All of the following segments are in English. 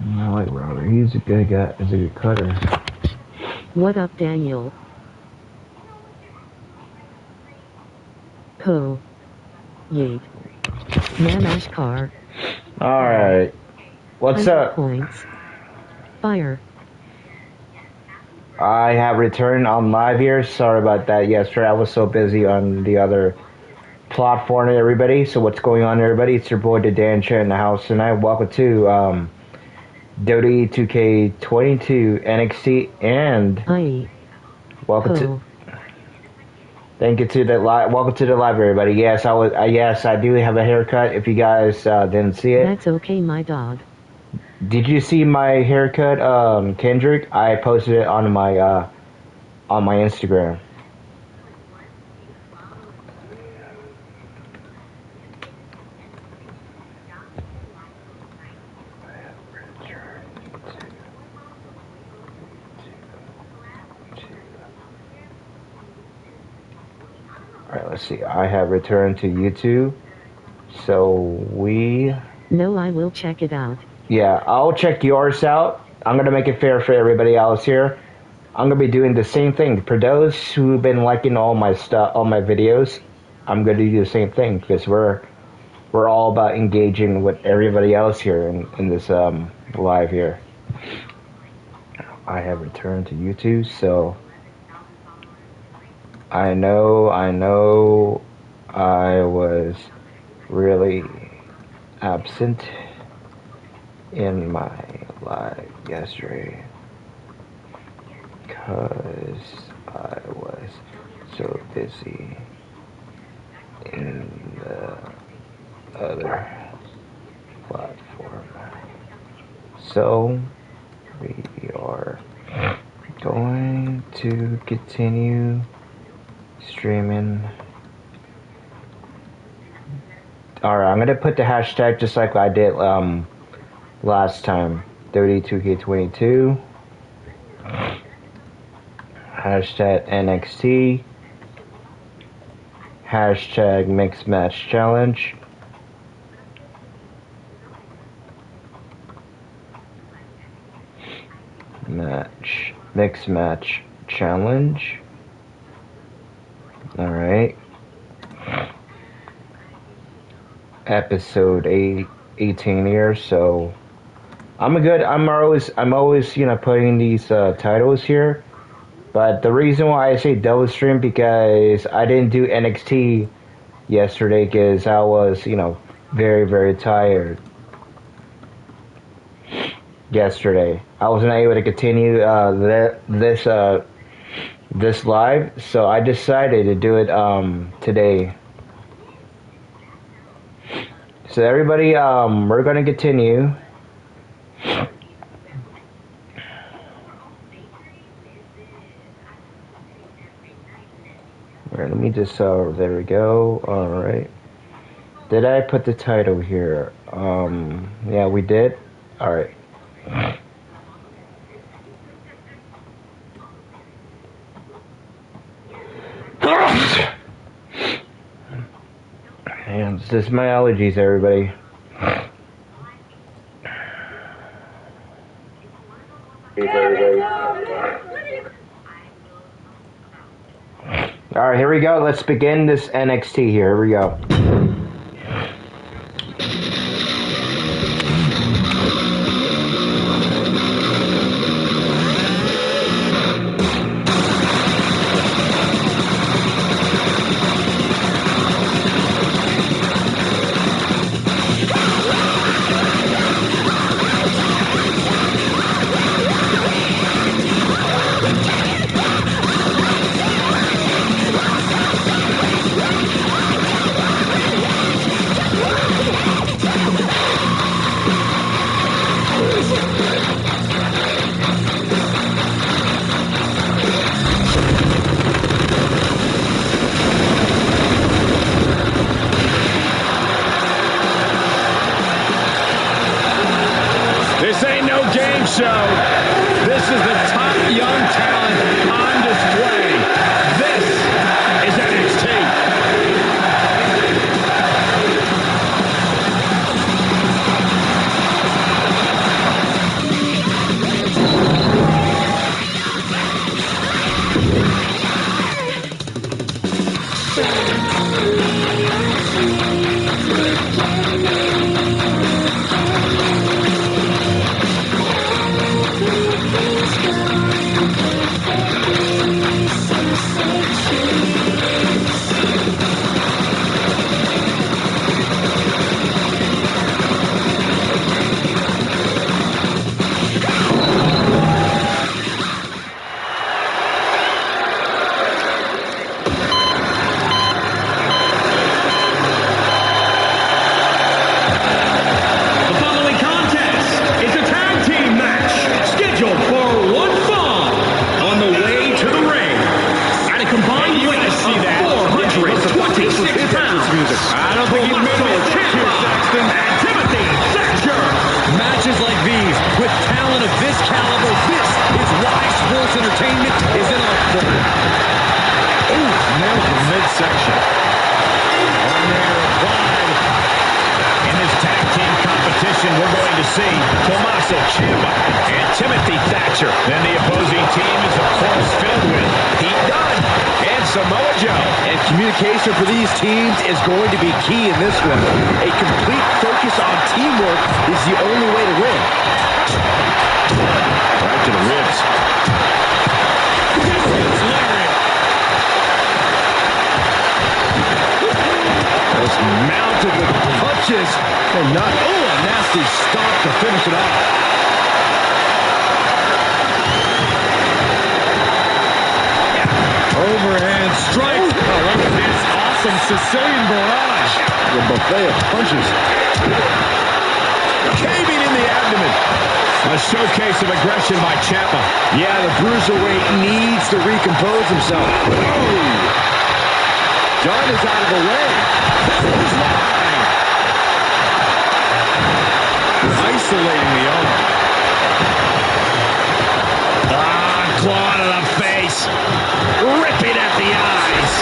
I like Robert. He's a good guy. He's a good cutter. What up, Daniel? Ho. Yeet. Namaskar. Alright. What's up? Points. Fire. I have returned on live here. Sorry about that. Yesterday I was so busy on the other platform, everybody. So what's going on, everybody? It's your boy, the Dan Chan in the house tonight. Welcome to WWE 2K22 NXT and welcome to. Thank you to the live. Welcome to the live, everybody. Yes, I do have a haircut. If you guys didn't see it, that's okay, my dog. Did you see my haircut, Kendrick? I posted it on my Instagram. Alright, let's see. I have returned to YouTube. So we... No, I will check it out. Yeah, I'll check yours out. I'm going to make it fair for everybody else here. I'm going to be doing the same thing. For those who've been liking all my stuff, all my videos, I'm going to do the same thing because we're all about engaging with everybody else here in this live here. I have returned to YouTube, so I know I was really absent in my live yesterday because I was so busy in the other platform. So we are going to continue streaming. Alright, I'm gonna put the hashtag just like I did last time. WWE 2K22. Hashtag NXT. Hashtag Mixed Match Challenge. Mixed Match Challenge. Alright. Episode 18 here, so I'm always, you know, putting these titles here. But the reason why I say double stream because I didn't do NXT yesterday because I was, you know, very, very tired. Yesterday, I wasn't able to continue this live, so I decided to do it today. So everybody, we're gonna continue. Alright, let me just, there we go. Alright. Did I put the title here? Yeah, we did. Alright. And it's just my allergies, everybody. Alright, here we go. Let's begin this NXT here. Here we go. so. This is the top young talent on display. This is NXT. Communication for these teams is going to be key in this one. A complete focus on teamwork is the only way to win. Right to the ribs. Just mounted with punches and not, a nasty stop to finish it off. Overhand strike. Oh, look at this awesome Sicilian barrage. The buffet of punches. Caving in the abdomen. A showcase of aggression by Ciampa. Yeah, the bruiserweight needs to recompose himself. Oh. John is out of the way. Isolating the arm. Claw to the face. Ripping at the eyes.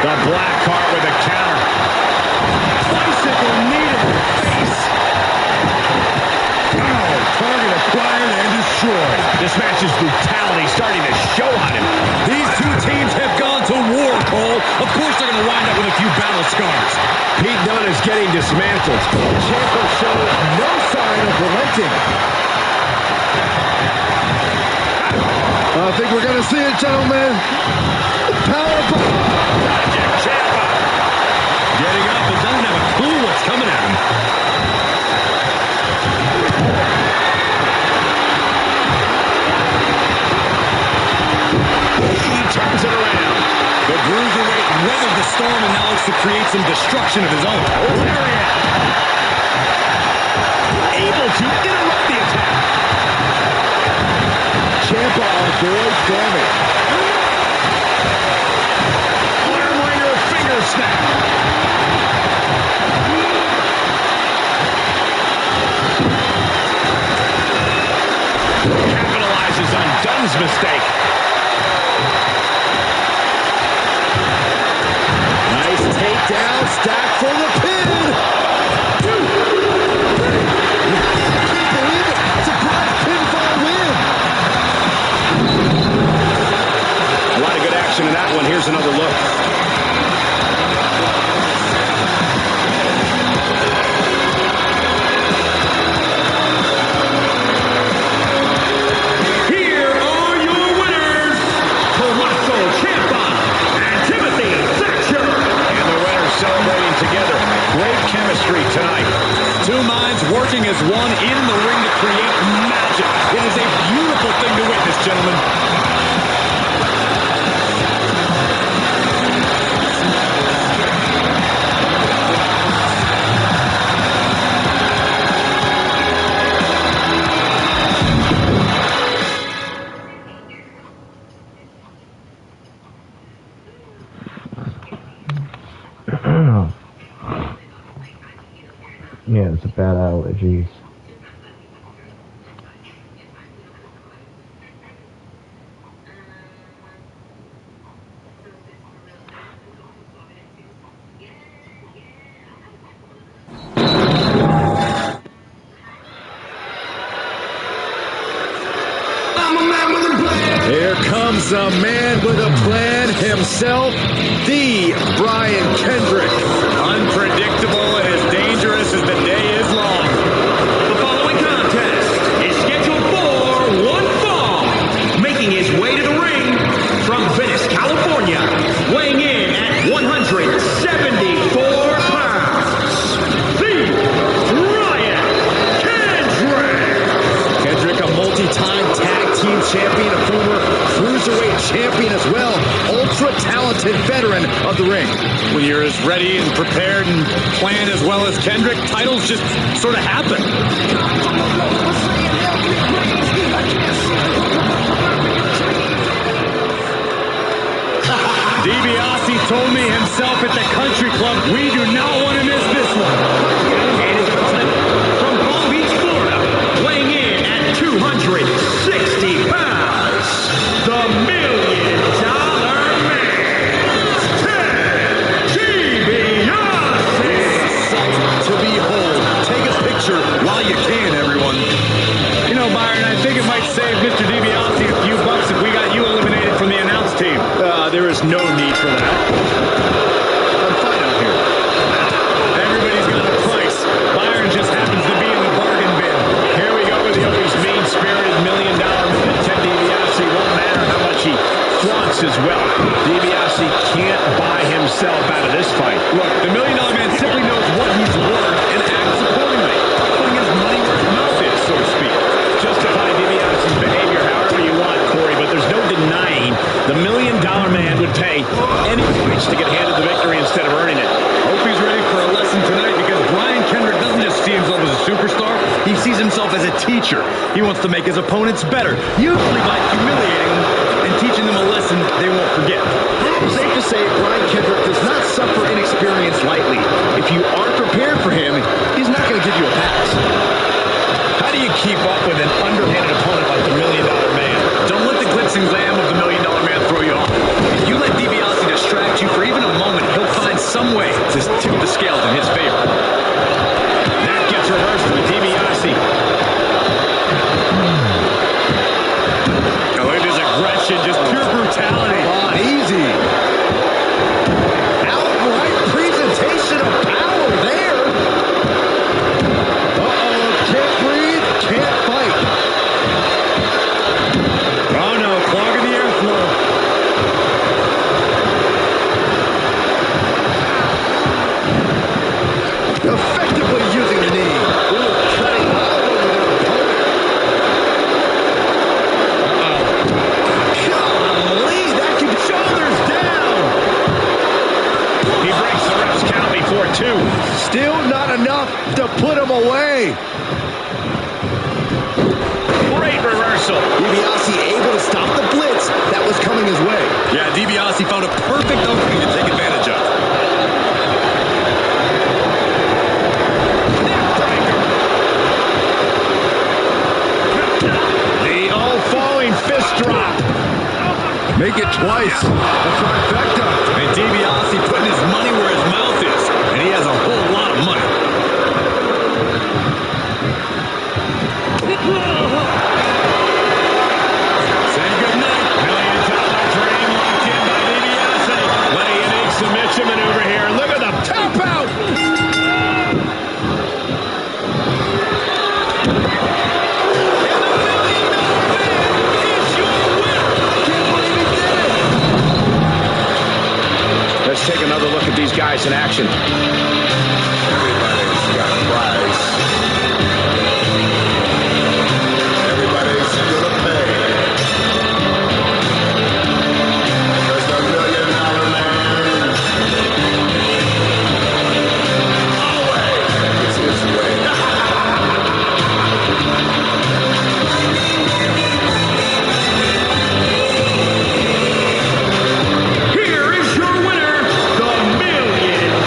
The black heart with a counter. Bicycle knee to the face. Oh, target acquired and destroyed. This match's brutality starting to show on him. These two teams have gone to war, Cole. Of course they're going to wind up with a few battle scars. Pete Dunne is getting dismantled. Ciampa shows no sign of relenting. I think we're going to see it, gentlemen. Powerbomb. Ciampa Getting up and doesn't have a clue what's coming at him. He turns it around. The bruiserweight weathered the storm and now looks to create some destruction of his own. Lariat. Able to interrupt the attack. Ciampa avoids damage. Armringer finger snap. Capitalizes on Dunne's mistake. Nice takedown, stack for the pin. 2, 3. Can't believe it. Surprise pinfall win. A lot of good action in that one. Here's another look. Here are your winners, Tommaso Ciampa and Timothy Thatcher. And the winners celebrating together. Great chemistry tonight. Two minds working as one in the ring to create magic. It is a beautiful thing to witness, gentlemen. Yeah, it's a bad outlet, jeez. Here comes a man with a plan himself, the Brian Kendrick. Unpredictable and as dangerous as the day is long. The following contest is scheduled for one fall. Making his way to the ring from Venice, California, weighing in at 174 pounds, the Brian Kendrick. Kendrick, a multi-time tag team champion, a former cruiserweight champion as well, ultra-talented veteran of the ring. When you're as ready and prepared and planned as well as Kendrick, titles just sort of happen. DiBiase told me himself at the country club, we do not want to miss this one. And his opponent from Palm Beach, Florida, weighing in at 260 pounds, the $1 Million Man, DiBiase. Sight to behold. Take a picture while you can, everyone. You know, Byron, I think it might save Mr. DiBiase a few bucks if we got you eliminated from the announce team. There is no need for that. I'm fine out here. Everybody's got a price. Byron just happens to be in the bargain bin. Here we go with the always mean-spirited $1 Million Man, Ted DiBiase. Won't matter how much he flaunts his wealth. DiBiase can't buy himself out of this fight. Look, the $1 Million Man simply knows what he's worth and acts accordingly, putting his money where his mouth is, so to speak. Justify DiBiase's behavior however you want, Corey, but there's no denying the $1 Million Man would pay any price to get handed the victory instead of earning it. Hope he's ready for a lesson tonight because Brian Kendrick doesn't just see himself as a superstar, he sees himself as a teacher. He wants to make his opponents better, usually by humiliating them and teaching them a lesson they won't forget. Safe to say, Brian Kendrick does not suffer inexperience lightly. If you aren't prepared for him, he's not going to give you a pass. How do you keep up with an underhanded opponent like the $1 Million Man? Don't let the glitz and glam of the $1 Million Man throw you off. If you let DiBiase distract you for even a moment, he'll find some way to tip the scales in his favor. That gets reversed for DiBiase. Oh, look at his aggression, just pure brutality. Come on, easy. Outright presentation of power there. Uh-oh, can't breathe, can't fight. Oh no, clogging the airflow. Effectively using the knee. Ooh, cutting all over their opponent. Golly, that can shoulders down. He breaks the ref's count before two. Still not enough to put him away. Great reversal. DiBiase able to stop the blitz that was coming his way. Yeah, DiBiase found a perfect opening to take advantage of. The all-falling fist drop. Make it twice. A trifecta. And DiBiase putting his money where his mouth is, and he has a whole lot of money. Say goodnight. $1 Million dream locked in by DiBiase. What a unique submission maneuver here. Look at the tap out. Let's take another look at these guys in action. Everybody's got a price. Everybody's gonna pay. There's the $1 Million Man. Always. It's his way. Here is your winner, the $1 Million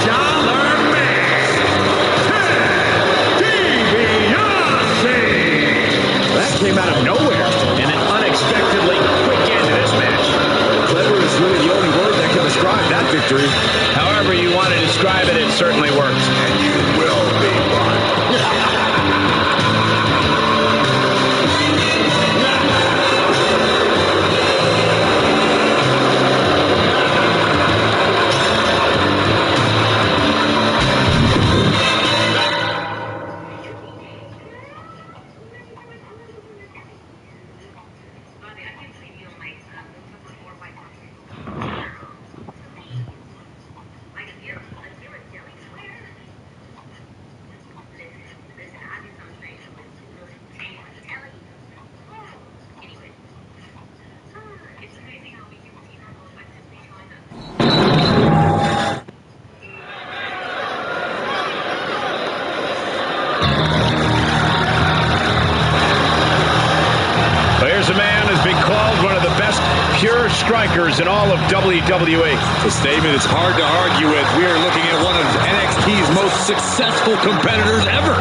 strikers in all of WWE. A statement it's hard to argue with. We are looking at one of NXT's most successful competitors ever.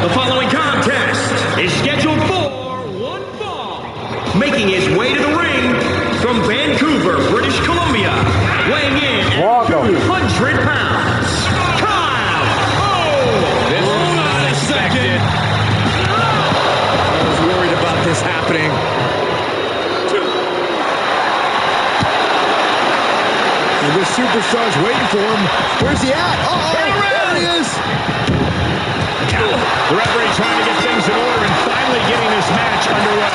The following contest is scheduled for one fall. Making his way to the ring from Vancouver, British Columbia, weighing in at 200 pounds, Kyle O. This was unexpected. I was worried about this happening. And this superstar's waiting for him. Where's he at? There he is. The referee trying to get things in order and finally getting this match underway.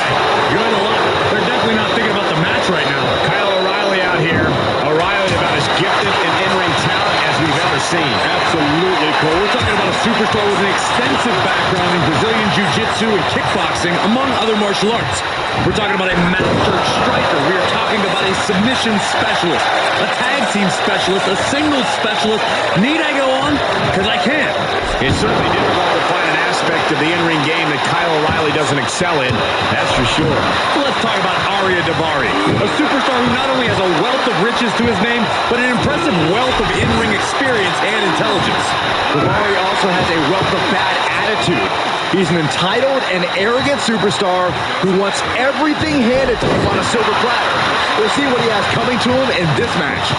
You're in a lot. They're definitely not thinking about the match right now. Kyle O'Reilly out here. O'Reilly about as gifted in in-ring talent as we've ever seen. Absolutely, Cole. We're talking about a superstar with an extensive background in Brazilian Jiu-Jitsu and kickboxing, among other martial arts. We're talking about a master striker. We are talking about a submission specialist, a tag team specialist, a singles specialist. Need I go on? Because I can. It's certainly difficult to find an aspect of the in-ring game that Kyle O'Reilly doesn't excel in, that's for sure. Let's talk about Arya Davari, a superstar who not only has a wealth of riches to his name, but an impressive wealth of in-ring experience and intelligence. Davari also has a wealth of bad attitude. He's an entitled and arrogant superstar who wants everything handed to him on a silver platter. We'll see what he has coming to him in this match.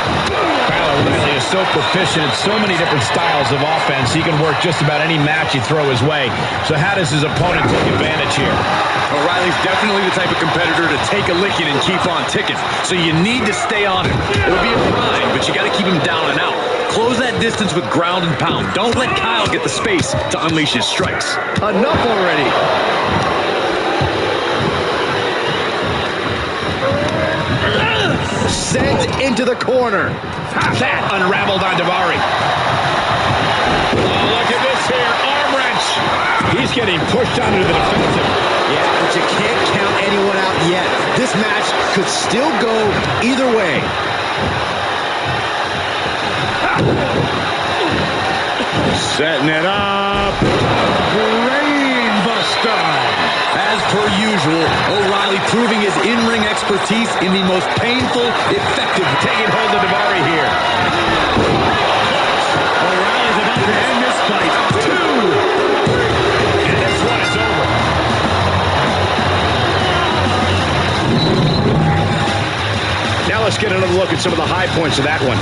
Kyle O'Reilly is so proficient in so many different styles of offense, he can work just about any match you throw his way. So how does his opponent take advantage here? O'Reilly's definitely the type of competitor to take a licking and keep on ticking. So you need to stay on him. It'll be a grind, but you got to keep him down and out. Close that distance with ground and pound. Don't let Kyle get the space to unleash his strikes. Enough already. Sent into the corner. That unraveled on Davari. Oh, look at this here, arm wrench. He's getting pushed onto the defensive. Yeah, but you can't count anyone out yet. This match could still go either way. Setting it up. Brain buster. As per usual, O'Reilly proving his in-ring expertise in the most painful, effective. Taking hold of Davari here. O'Reilly's about to end this fight. 2. And this one is over. Now let's get another look at some of the high points of that one.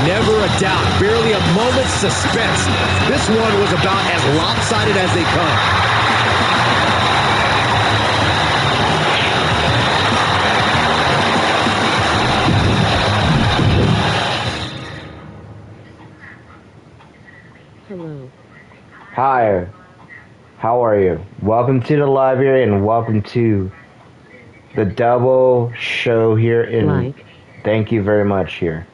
Never a doubt, barely a moment's suspense. This one was about as lopsided as they come. Hello. Hi, how are you? Welcome to the live here and welcome to the double show here in Like. Thank you very much here.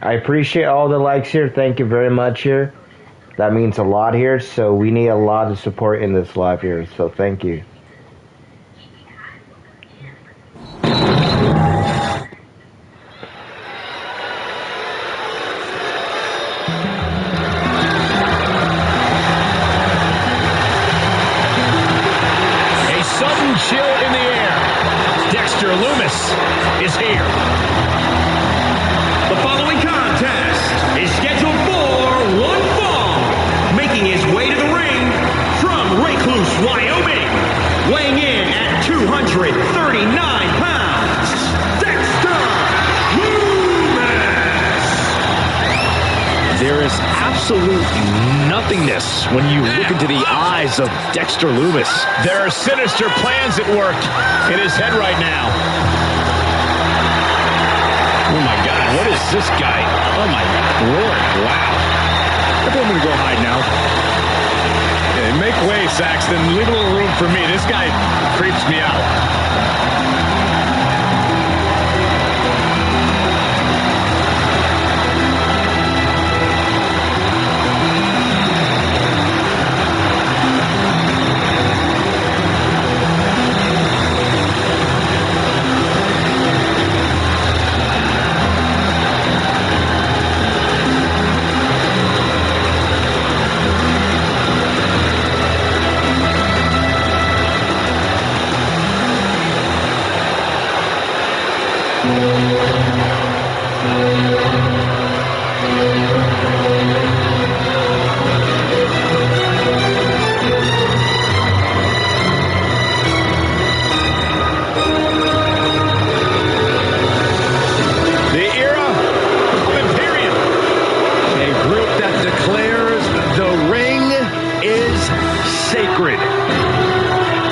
I appreciate all the likes here. Thank you very much here. That means a lot here, so we need a lot of support in this live here, so thank you. A sudden chill in the air. Dexter Lumis is here. The following contest is scheduled for one fall. Making his way to the ring from Recluse, Wyoming, weighing in at 239 pounds, Dexter Lumis. There is absolute nothingness when you look into the eyes of Dexter Lumis. There are sinister plans at work in his head right now. Oh my God, what is this guy? Oh my Lord, wow. I think I'm gonna go hide now. Yeah, make way, Saxton. Leave a little room for me. This guy creeps me out.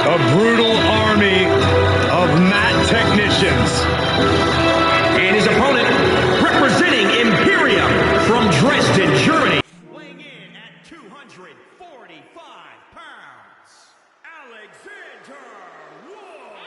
A brutal army of mat technicians. And his opponent, representing Imperium from Dresden, Germany. Weighing in at 245 pounds, Alexander Wolf.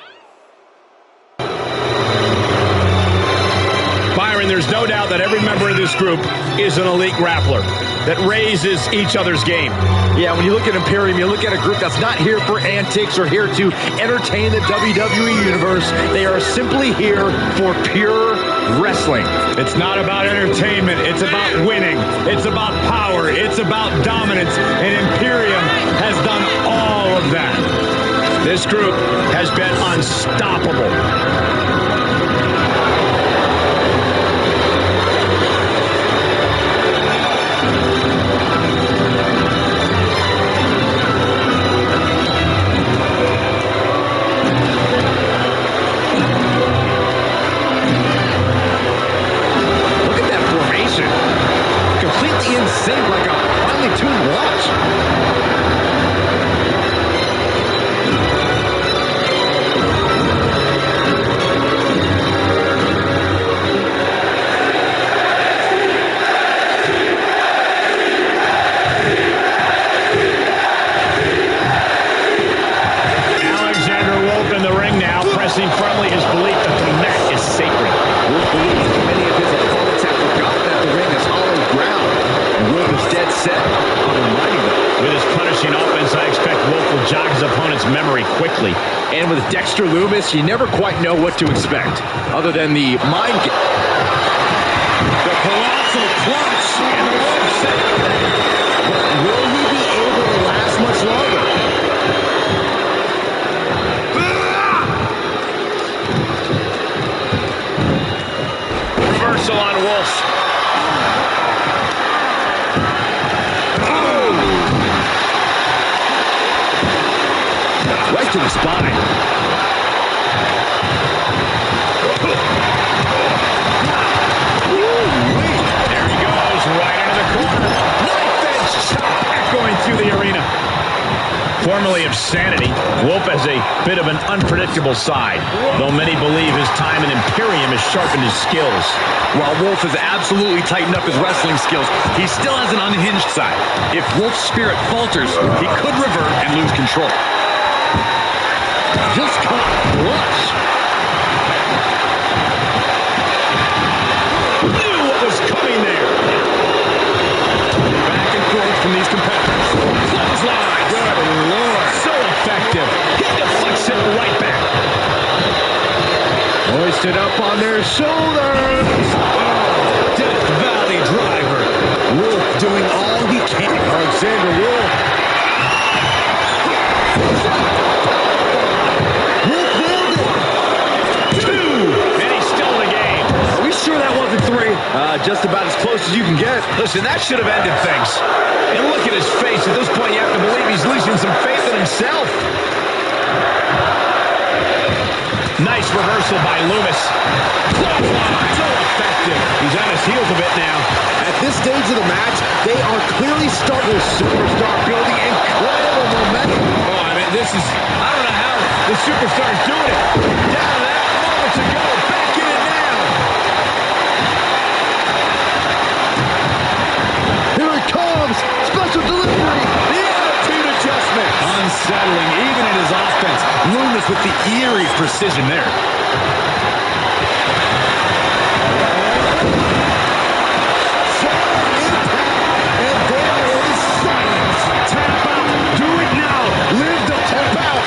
Byron, there's no doubt that every member of this group is an elite grappler that raises each other's game. Yeah, when you look at Imperium, you look at a group that's not here for antics or here to entertain the WWE Universe. They are simply here for pure wrestling. It's not about entertainment. It's about winning. It's about power. It's about dominance. And Imperium has done all of that. This group has been unstoppable. Completely in sync, like a finely tuned watch. Alexander Wolf in the ring now, pressing firmly his belief that the mat is sacred. Wolf believes that many of his opponents have forgotten that the ring is hollow ground. Wolf is dead set on reminding them. With his punishing offense, I expect Wolf will jog his opponent's memory quickly. And with Dexter Lumis, you never quite know what to expect, other than the mind game. The colossal clutch and the rope set. Will he be able to last much longer? Reversal on Wolf. Right to the spine. There he goes, right into the corner. Knife edge chop echoing through the arena. Formerly of Sanity, Wolf has a bit of an unpredictable side, though many believe his time in Imperium has sharpened his skills. While Wolf has absolutely tightened up his wrestling skills, he still has an unhinged side. If Wolf's spirit falters, he could revert and lose control. Just caught flush. Knew what was coming there. Back and forth from these competitors. Clothesline. Good Lord. So effective. He deflects it right back. Hoisted up on their shoulders. Oh, Death Valley driver. Wolf doing all he can. Alexander Wolf. Wolf nailed it. 2, and he's still in the game. Are we sure that wasn't 3? Just about as close as you can get. Listen, that should have ended things. And look at his face. At this point, you have to believe he's losing some faith in himself. Nice reversal by Lumis. Clothesline. So effective. He's on his heels a bit now. At this stage of the match, they are clearly starting with superstar building incredible momentum. Oh, I mean, this is, I don't know how the superstar's doing it. Down to that, moment to go. Back in it now. Here it comes. Special delivery. The attitude adjustment. Unsettling, even in his offense. Lumis with the eerie precision there. And there is silence. Tap out. Do it now. Live to tap out.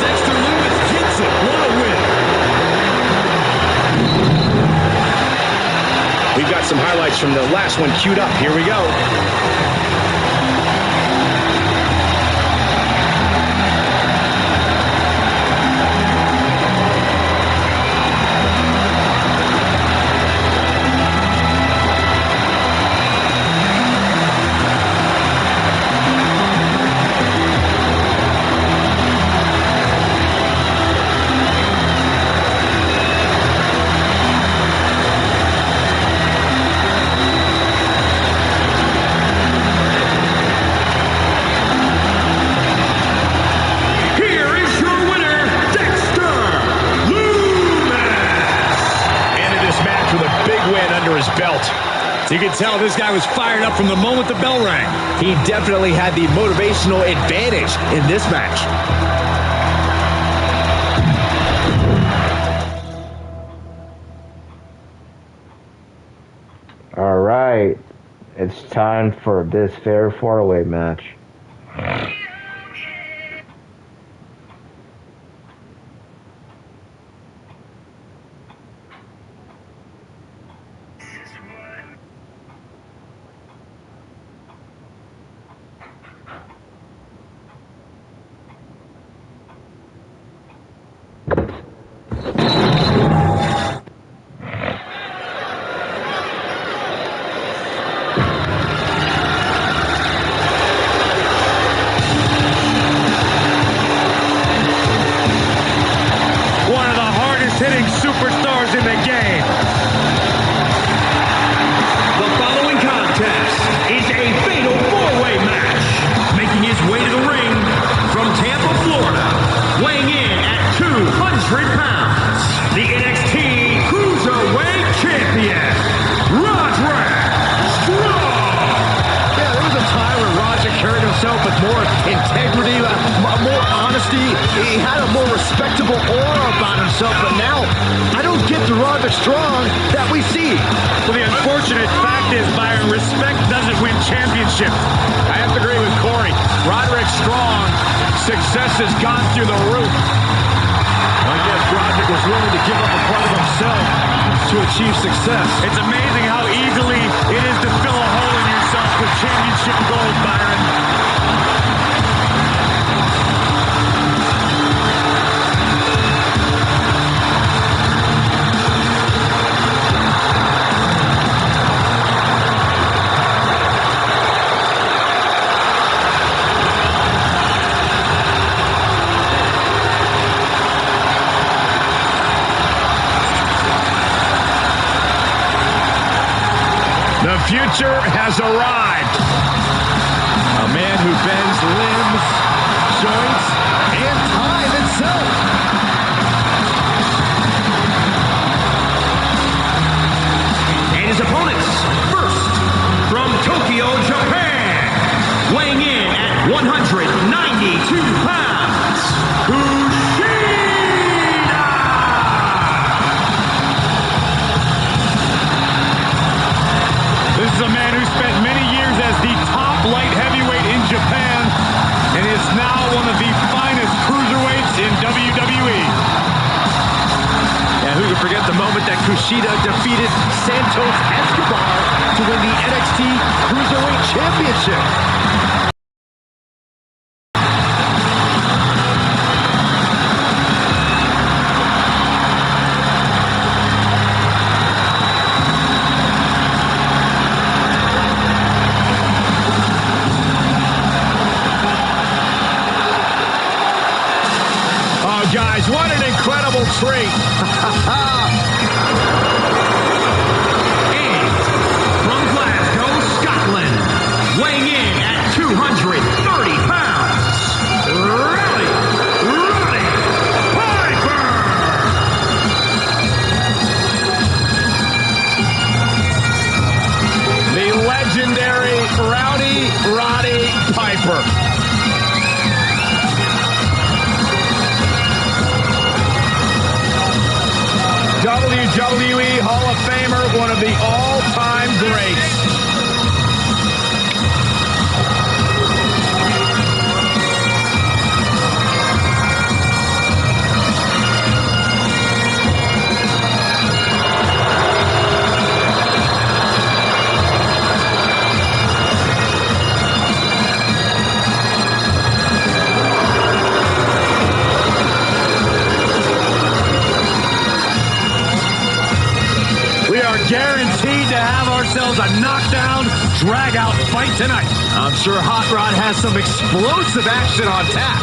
Dexter Lumis hits it. What a win. We've got some highlights from the last one queued up. Here we go. could tell this guy was fired up from the moment the bell rang. He definitely had the motivational advantage in this match. All right, it's time for this fair four-way match. Hitting superstars in the game. The following contest is a fatal four-way match. Making his way to the ring from Tampa, Florida, weighing in at 200 pounds, the NXT Cruiserweight Champion, Roderick Strong. Yeah, there was a time when Roger carried himself with more integrity, more honesty. He had a more respectable aura about himself, but now I don't get the Roderick Strong that we see. Well, the unfortunate fact is, Byron, respect doesn't win championships. I have to agree with Corey. Roderick Strong, success has gone through the roof. I guess Roderick was willing to give up a part of himself to achieve success. It's amazing how easily it is to fill a hole in yourself with championship gold, Byron. The future has arrived. A man who bends limbs, joints, and time itself. And his opponents, first, from Tokyo, Japan, weighing in at 192 pounds, Kushida. This is a man who spent many years as the top light heavyweight in Japan and is now one of the finest cruiserweights in WWE. And who can forget the moment that Kushida defeated Santos Escobar to win the NXT Cruiserweight Championship. Guys, what an incredible treat. And from Glasgow, Scotland, weighing in at 230 pounds, Roddy Piper. The legendary Roddy Piper. WWE Hall of Famer, one of the all-time greats. Guaranteed to have ourselves a knockdown, drag-out fight tonight. I'm sure Hot Rod has some explosive action on tap.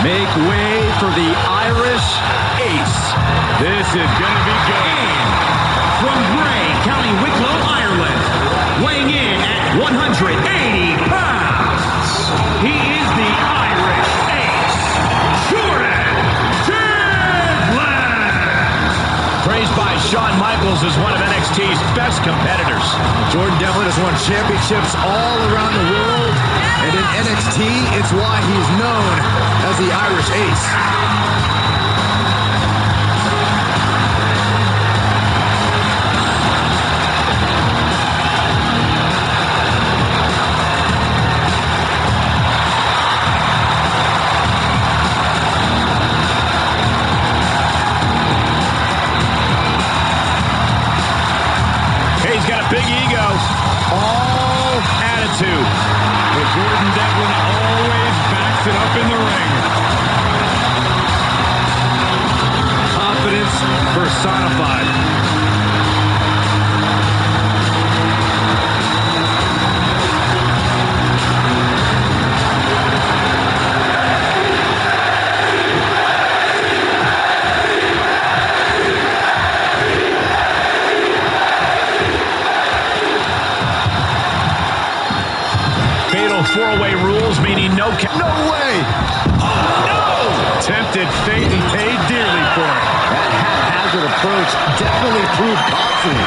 Make way for the Irish Ace. This is going to be good. And from Bray, County Wicklow, Ireland, weighing in at 180 pounds, Styles is one of NXT's best competitors. Jordan Devlin has won championships all around the world, and in NXT, it's why he's known as the Irish Ace. He's got a big ego, all attitude. But Jordan Devlin always backs it up in the ring. Confidence personified. Fatal four-way rules, meaning no way! Oh, no! Tempted fate and paid dearly for it. That haphazard approach definitely proved costly.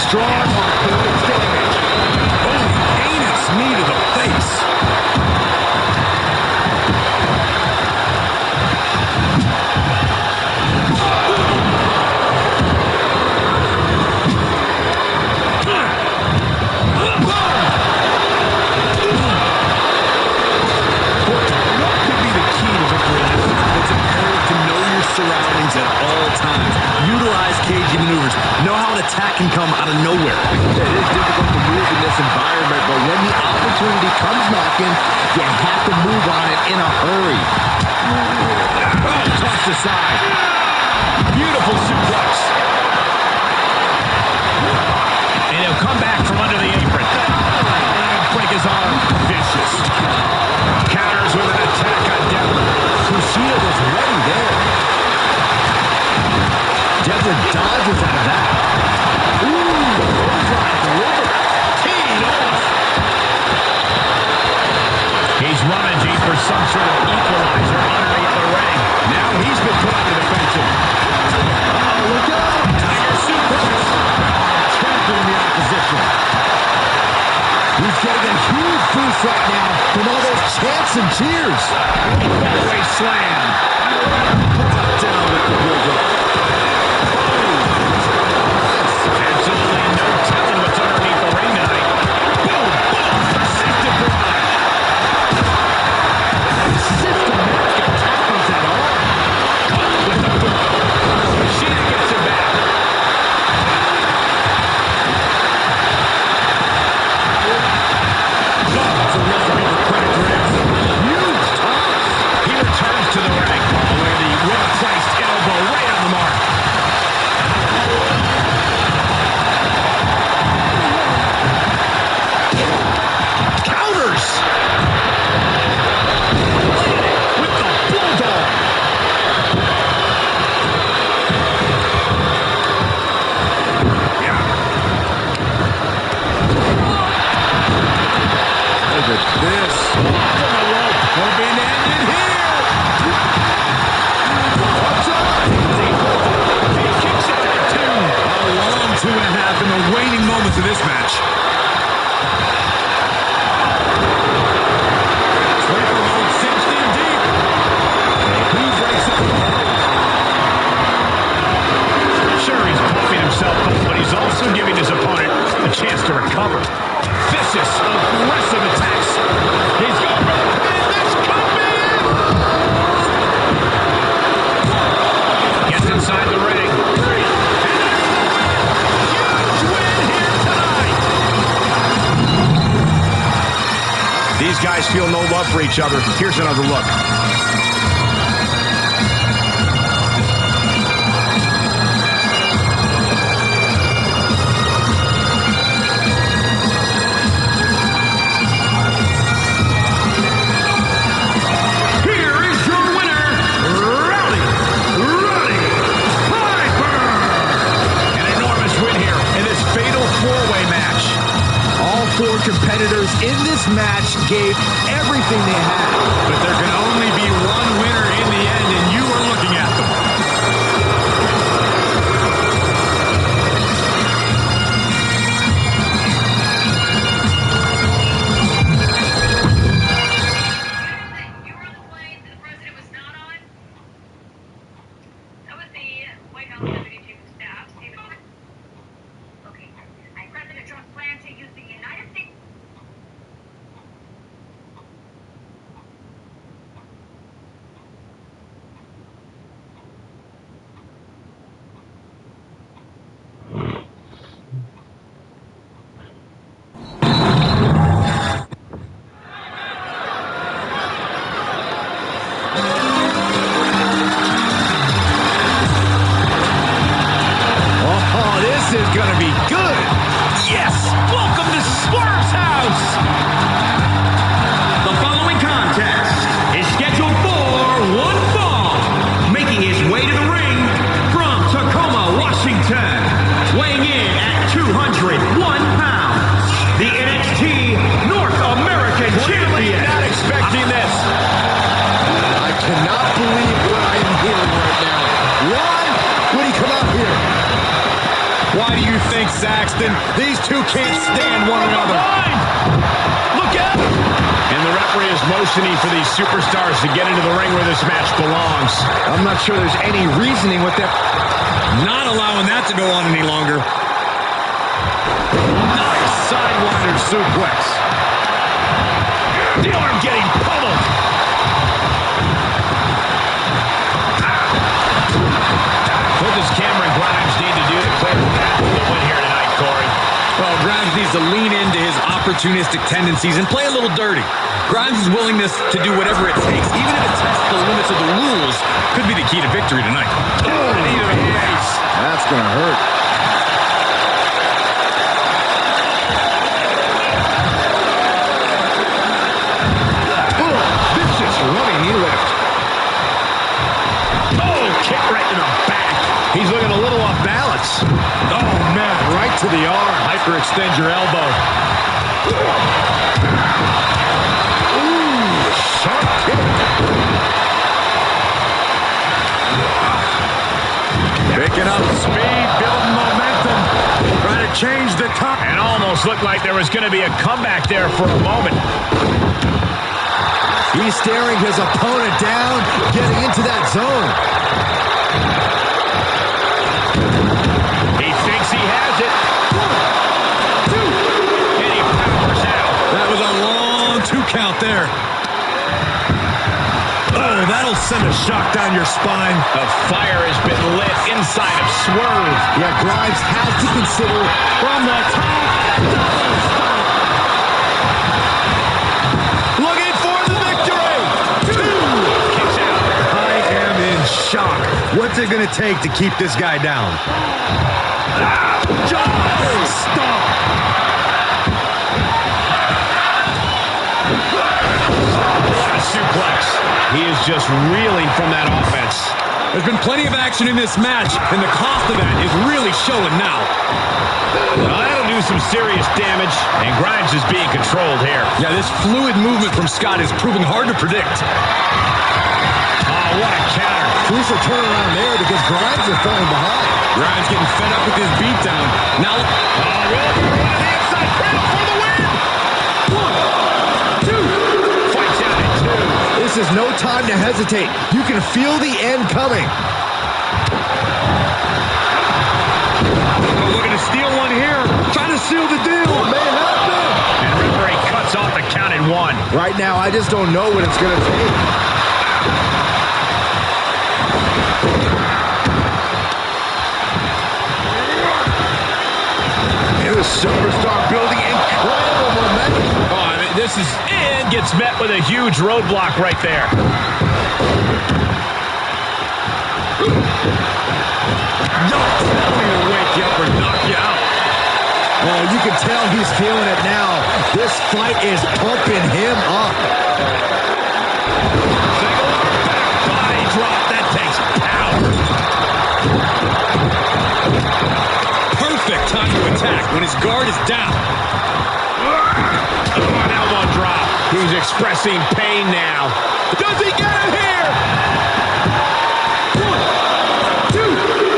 Strong orthotics damage. Oh, heinous knee to the face. Surroundings at all times. Utilize cagey maneuvers. Know how an attack can come out of nowhere. It is difficult to move in this environment, but when the opportunity comes knocking, you have to move on it in a hurry. Oh, tossed aside. Beautiful suplex. And he'll come back from under the apron. Break his arm. Vicious. Counters with an attack on Devlin. Kushida was ready there. Devlin dodges out of that. Ooh, delivered. Teed off. He's rummaging for some sort of equalizer underneath the ring. Now he's been put on the defensive. Oh, look out! Tiger suplex. Trampling the opposition. He's getting a huge boost right now from all those chants and cheers. Way slam. Down with the build-up. Absolutely no telling what's underneath the ring tonight. Boom, boom, persistent drive. Systematic attackers at all. With the boot. Sheena gets it back. It's a recipe for cracked ribs. Huge toss. He returns to the ring. Where the well-placed elbow right on the mark. Counters. With the bulldog. Yeah. Look at this. We're being ended here. What's up? He kicks it out of 2. A long 2.5 in the waning moments of this match. Sleeper hold cinched in deep. Who breaks up the hold? Sure, he's pumping himself up, but he's also giving his opponent a chance to recover. Vicious, aggressive attacks. He's going for the pin. This could be it. Gets inside the ring. Huge win here tonight. These guys feel no love for each other. Here's another look. Here is your winner, Rowdy Roddy Piper. An enormous win here in this fatal four-way match. All 4 competitors in this match gave everything they had. But there can only be one winner in the end, and you are looking at Saxton. These two can't stand one another. Look out! And the referee is motioning for these superstars to get into the ring where this match belongs. I'm not sure there's any reasoning with that. Not allowing that to go on any longer. Nice sidewinder suplex. The arm getting pummeled. What does Cameron Grimes need to do to clear the path to the win here tonight, Corey? Well, Grimes needs to lean into his opportunistic tendencies and play a little dirty. Grimes' willingness to do whatever it takes, even if it tests the limits of the rules, could be the key to victory tonight. Oh, knee to the face. That's going to hurt. Vicious running knee lift. Oh, kick right in the back. He's looking a little off balance. Oh, man, right to the arm. Hyperextend your elbow. Ooh, sharp kick. Picking up speed, building momentum. Trying to change the top. And almost looked like there was going to be a comeback there for a moment. He's staring his opponent down, getting into that zone. He thinks he has it. 1, 2, and he powers out. That was a long 2 count there. Oh, that'll send a shock down your spine. The fire has been lit inside of Swerve. Yeah, Grimes has to consider From the top. Looking for the victory. 2. Kicks out. I am in shock. What's it going to take to keep this guy down? Stop. A suplex. He is just reeling from that offense. There's been plenty of action in this match, and the cost of that is really showing now. Well, that'll do some serious damage, and Grimes is being controlled here. Yeah, this fluid movement from Scott is proving hard to predict. Oh, what a counter. crucial turnaround there because Grimes is falling behind. Grimes getting fed up with his beatdown. Now, Roll to the inside cradle for the win. 1, 2. Fights out at 2. This is no time to hesitate. You can feel the end coming. oh, looking to steal one here. Trying to seal the deal. May happen. And referee cuts off the count at 1. Right now, I just don't know what it's going to take. Here's Superstar building incredible momentum. Oh, I mean, this is... And gets met with a huge roadblock right there. That'll wake you up or knock you out. Oh, you can tell he's feeling it now. This fight is pumping him up. Body drop. That takes power. Perfect time to attack when his guard is down. An elbow drop. He's expressing pain now. Does he get it here? 1, 2.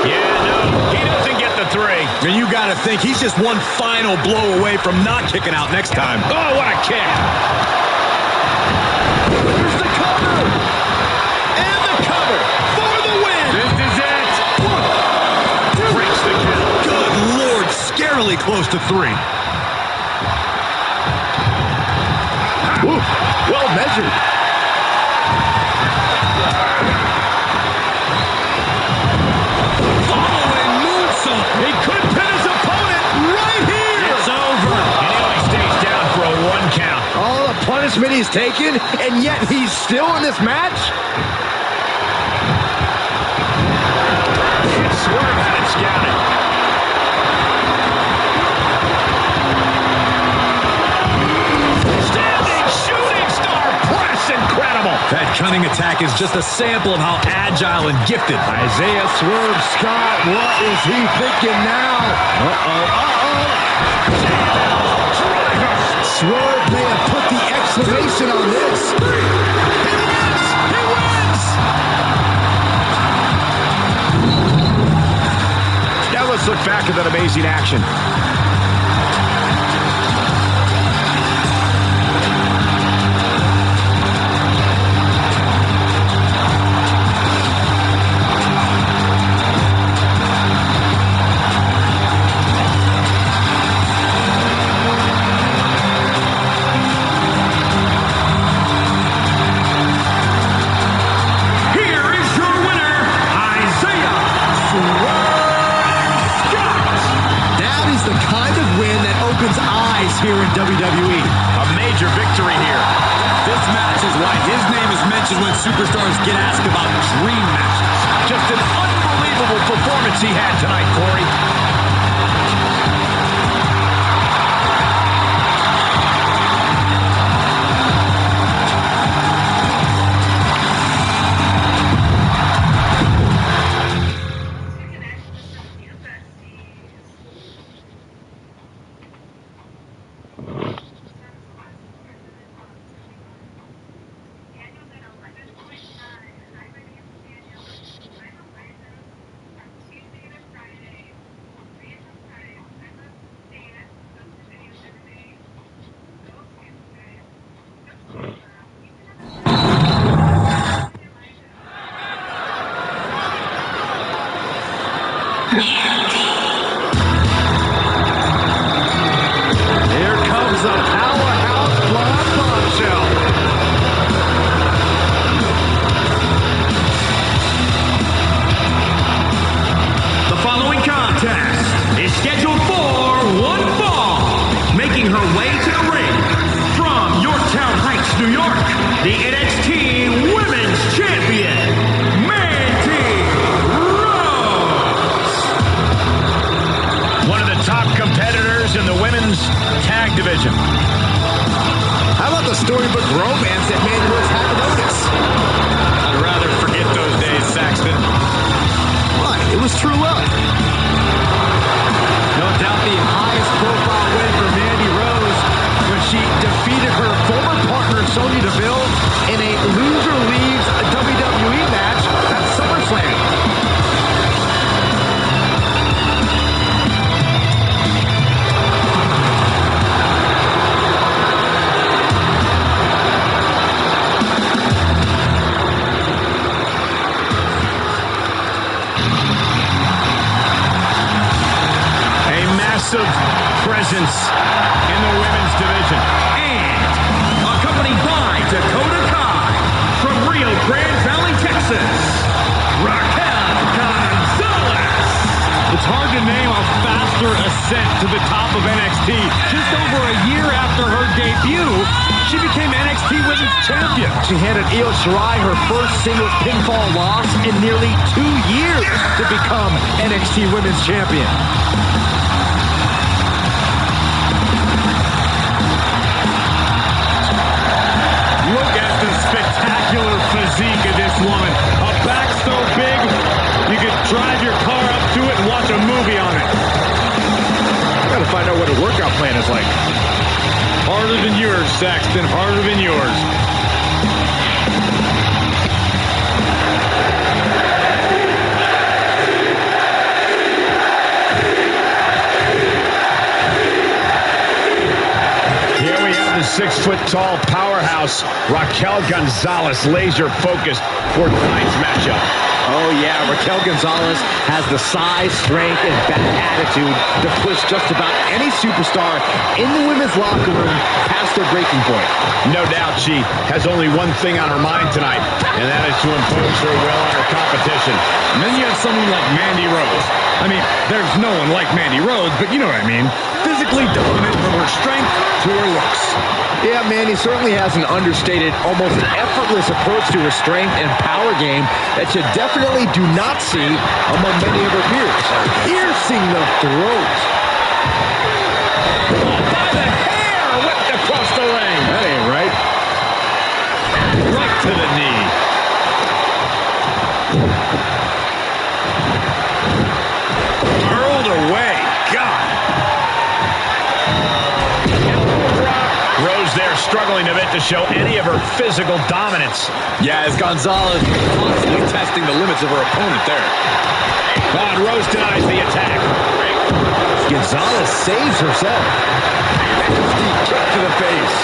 Yeah, no. He doesn't get the 3. And you got to think he's just one final blow away from not kicking out next time. Oh, what a kick. Here's the cover. And the cover for the win. This is it. 1, 2. Breaks the count. Good Lord, scarily close to 3. Oof, well measured. Following moonsault. He could pin his opponent right here. It's over. And he only stays down for a 1 count. All the punishment he's taken, and yet he's still in this match? Swerve had it scouted. Standing shooting star press, incredible. That cunning attack is just a sample of how agile and gifted. Isaiah Swerve Scott, what is he thinking now? Swerve may have put the exclamation on this. He wins! He wins! Now let's look back at that amazing action. WWE. A major victory here. This match is why his name is mentioned when superstars get asked about dream matches. Just an unbelievable performance he had tonight, Corey. Here comes the powerhouse blonde bombshell. The following contest is scheduled for one fall. Making her way to the ring from Yorktown Heights, New York, the NXT Women's Champion, Mandy Rose. One of the top competitors in the women's tag division. How about the storybook romance that Mandy Rose had with Otis? I'd rather forget those days, Saxton. Why? It was true love. No doubt the highest profile win for Mandy Rose when she defeated her former partner Sonya Deville in a loser leaves WWE match at SummerSlam. Massive presence in the women's division. And accompanied by Dakota Kai from Rio Grande Valley, Texas, Raquel Gonzalez. It's hard to name a faster ascent to the top of NXT. Just over a year after her debut, she became NXT Women's Champion. She handed Io Shirai her first singles pinfall loss in nearly 2 years to become NXT Women's Champion. Look at the spectacular physique of this woman. A back so big, you could drive your car up to it and watch a movie on it. Gotta find out what a workout plan is like. Harder than yours, Saxton. Harder than yours. Here we have the 6-foot-tall powerhouse Raquel Gonzalez, laser-focused for tonight's matchup. Oh yeah, Raquel Gonzalez has the size, strength, and bad attitude to push just about any superstar in the women's locker room past their breaking point. No doubt she has only one thing on her mind tonight, and that is to impose her will on her competition. And then you have someone like Mandy Rose. I mean, there's no one like Mandy Rose, but you know what I mean. Physically dominant from her strength to her looks. Yeah, Mandy certainly has an understated, almost effortless approach to her strength and power game that you definitely do not see among many of her peers. Piercing the throat. By the hair, whipped across the ring. That ain't right. Right to the knee. Hurled away. God. Rose there struggling a bit to show any of her physical dominance. Yeah, as Gonzalez constantly testing the limits of her opponent there. And Rose denies the attack. Gonzalez saves herself. Nasty kick to the face.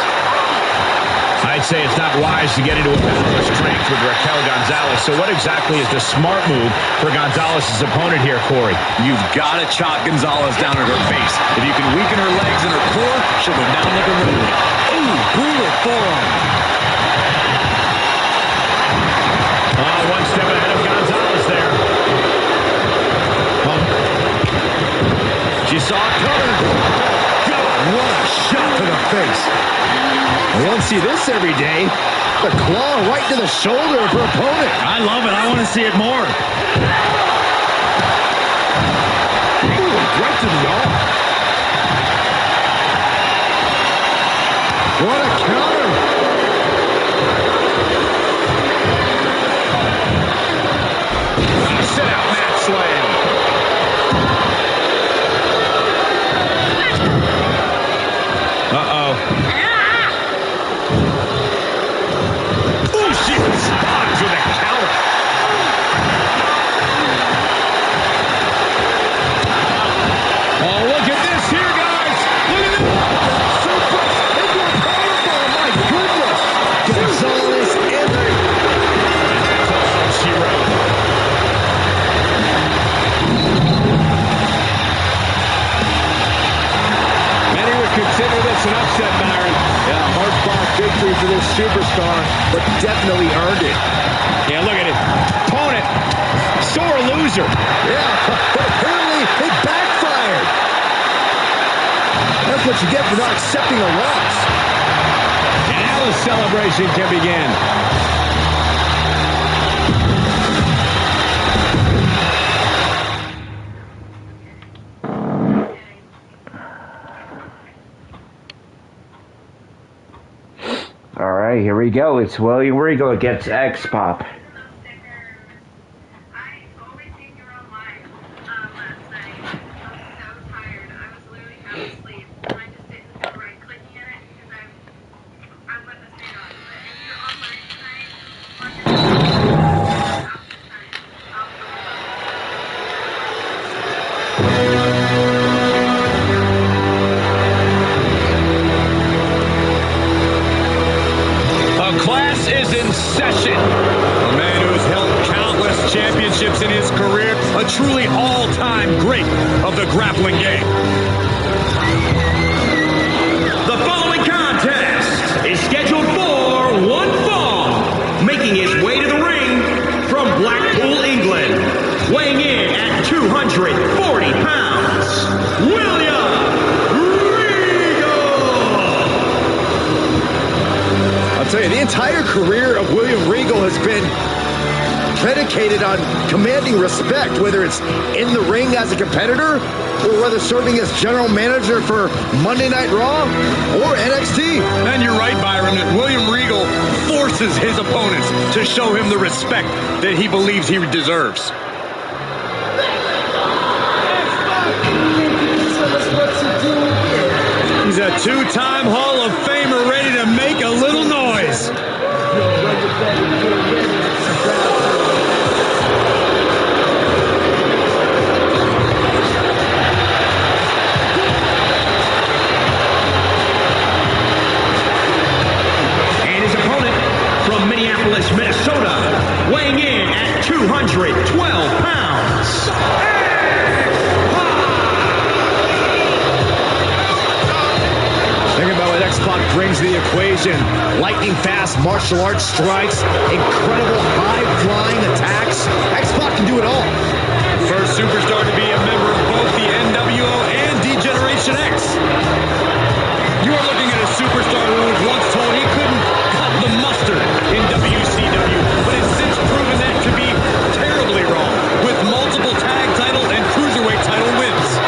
I'd say it's not wise to get into a battle of strength with Raquel Gonzalez. So what exactly is the smart move for Gonzalez's opponent here, Corey? You've got to chop Gonzalez down at her face. If you can weaken her legs and her core, she'll go down like a road. Ooh, brutal forearm. One step ahead of Gonzalez there. She saw it coming. God, what a shot to the face. knees. We don't see this every day. The claw right to the shoulder of her opponent. I love it. I want to see it more. Ooh, right to the arm. What a counter. Sit out, mat slam. Uh-oh. Ooh, she responds with a counter. Oh, look at this here, guys. Look at this. Suplex into a powerbomb. My goodness. Gonzalez in there. That's all she wrote. Many would consider this an upset, Byron. Yeah, hard-fought victory for this superstar, but definitely earned it. Yeah, look at it. Opponent, sore loser. Yeah, but apparently it backfired. That's what you get for not accepting a loss. And now the celebration can begin. All right, here we go. It's William Regal against X-Pop. I always think you're online last night. I was so tired. I was literally half asleep. Trying to sit in the door and clicking at it because I wasn't staying on. But if you're online tonight, on your phone, I'll A class is in session. A man who has held countless championships in his career, a truly all-time great of the grappling game. The following contest is scheduled for one fall. Making his way to the ring from Blackpool, England. Weighing in at 240 pounds. William Regal. I'll tell you, the entire career of William Regal has been predicated on commanding respect, whether it's in the ring as a competitor or whether serving as general manager for Monday Night Raw or NXT. And you're right, Byron, that William Regal forces his opponents to show him the respect that he believes he deserves. He's a two-time Hall of Famer ready to make a little noise. And his opponent from Minneapolis, Minnesota, weighing in at 212 pounds. Think about what X-Pac brings to the equation. Lightning-fast martial arts strikes, incredible high-flying attacks. X-Pac can do it all. First superstar to be a member of both the NWO and D-Generation X. You are looking at a superstar who was once told he couldn't cut the mustard in WCW, but has since proven that to be terribly wrong, with multiple tag titles and cruiserweight title wins.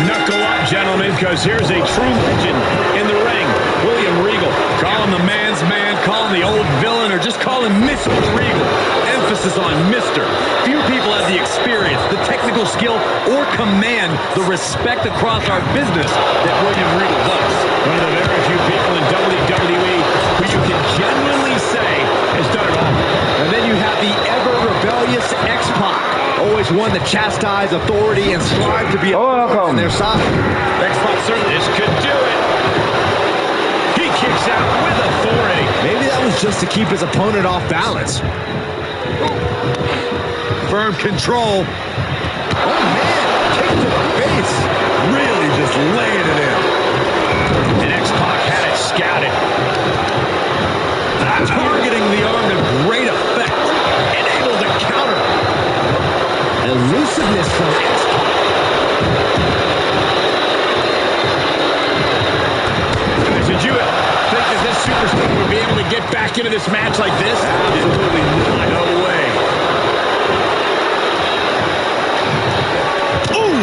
Knuckle up, gentlemen, because here's a true legend in the ring, William Regal. Call him the man's man, call him the old villain, or just call him Mr. Regal. Emphasis on Mr. Few people have the experience, the technical skill, or command the respect across our business that William Regal does. One of the very few people in WWE who you can genuinely say has done it all. And then you have the ever-rebellious X-Pac. Always one to chastise authority and strive to be on their side. X-Pac certainly this could do it. He kicks out with authority. Maybe that was just to keep his opponent off balance. Firm control. Oh, man. Kick to the face. get back into this match like this? Absolutely not. No way. Ooh!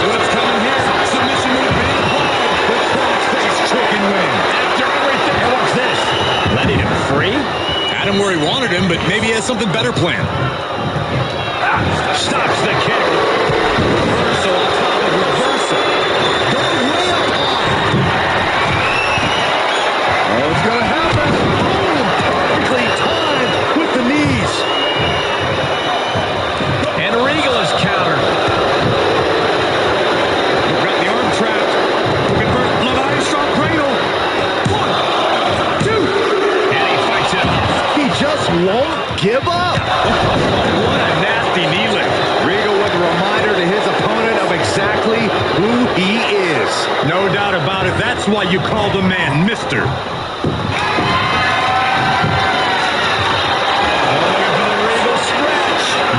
What's coming here? Submission move being applied. The crossface chicken win. After everything. And what's this? Letting him free? Had him where he wanted him, but maybe he has something better planned. Stops the kick. Reversal on top of reversal. Going way up high. Oh, it's going to happen. Oh, perfectly timed with the knees. And Regal is countered. We've got the arm trapped. Looking for Leviathan cradle. 1, 2. And he fights it off. He just won't give up. What a nasty knee lift. Regal with a reminder to his opponent of exactly who he is. No doubt about it. That's why you call the man Mr.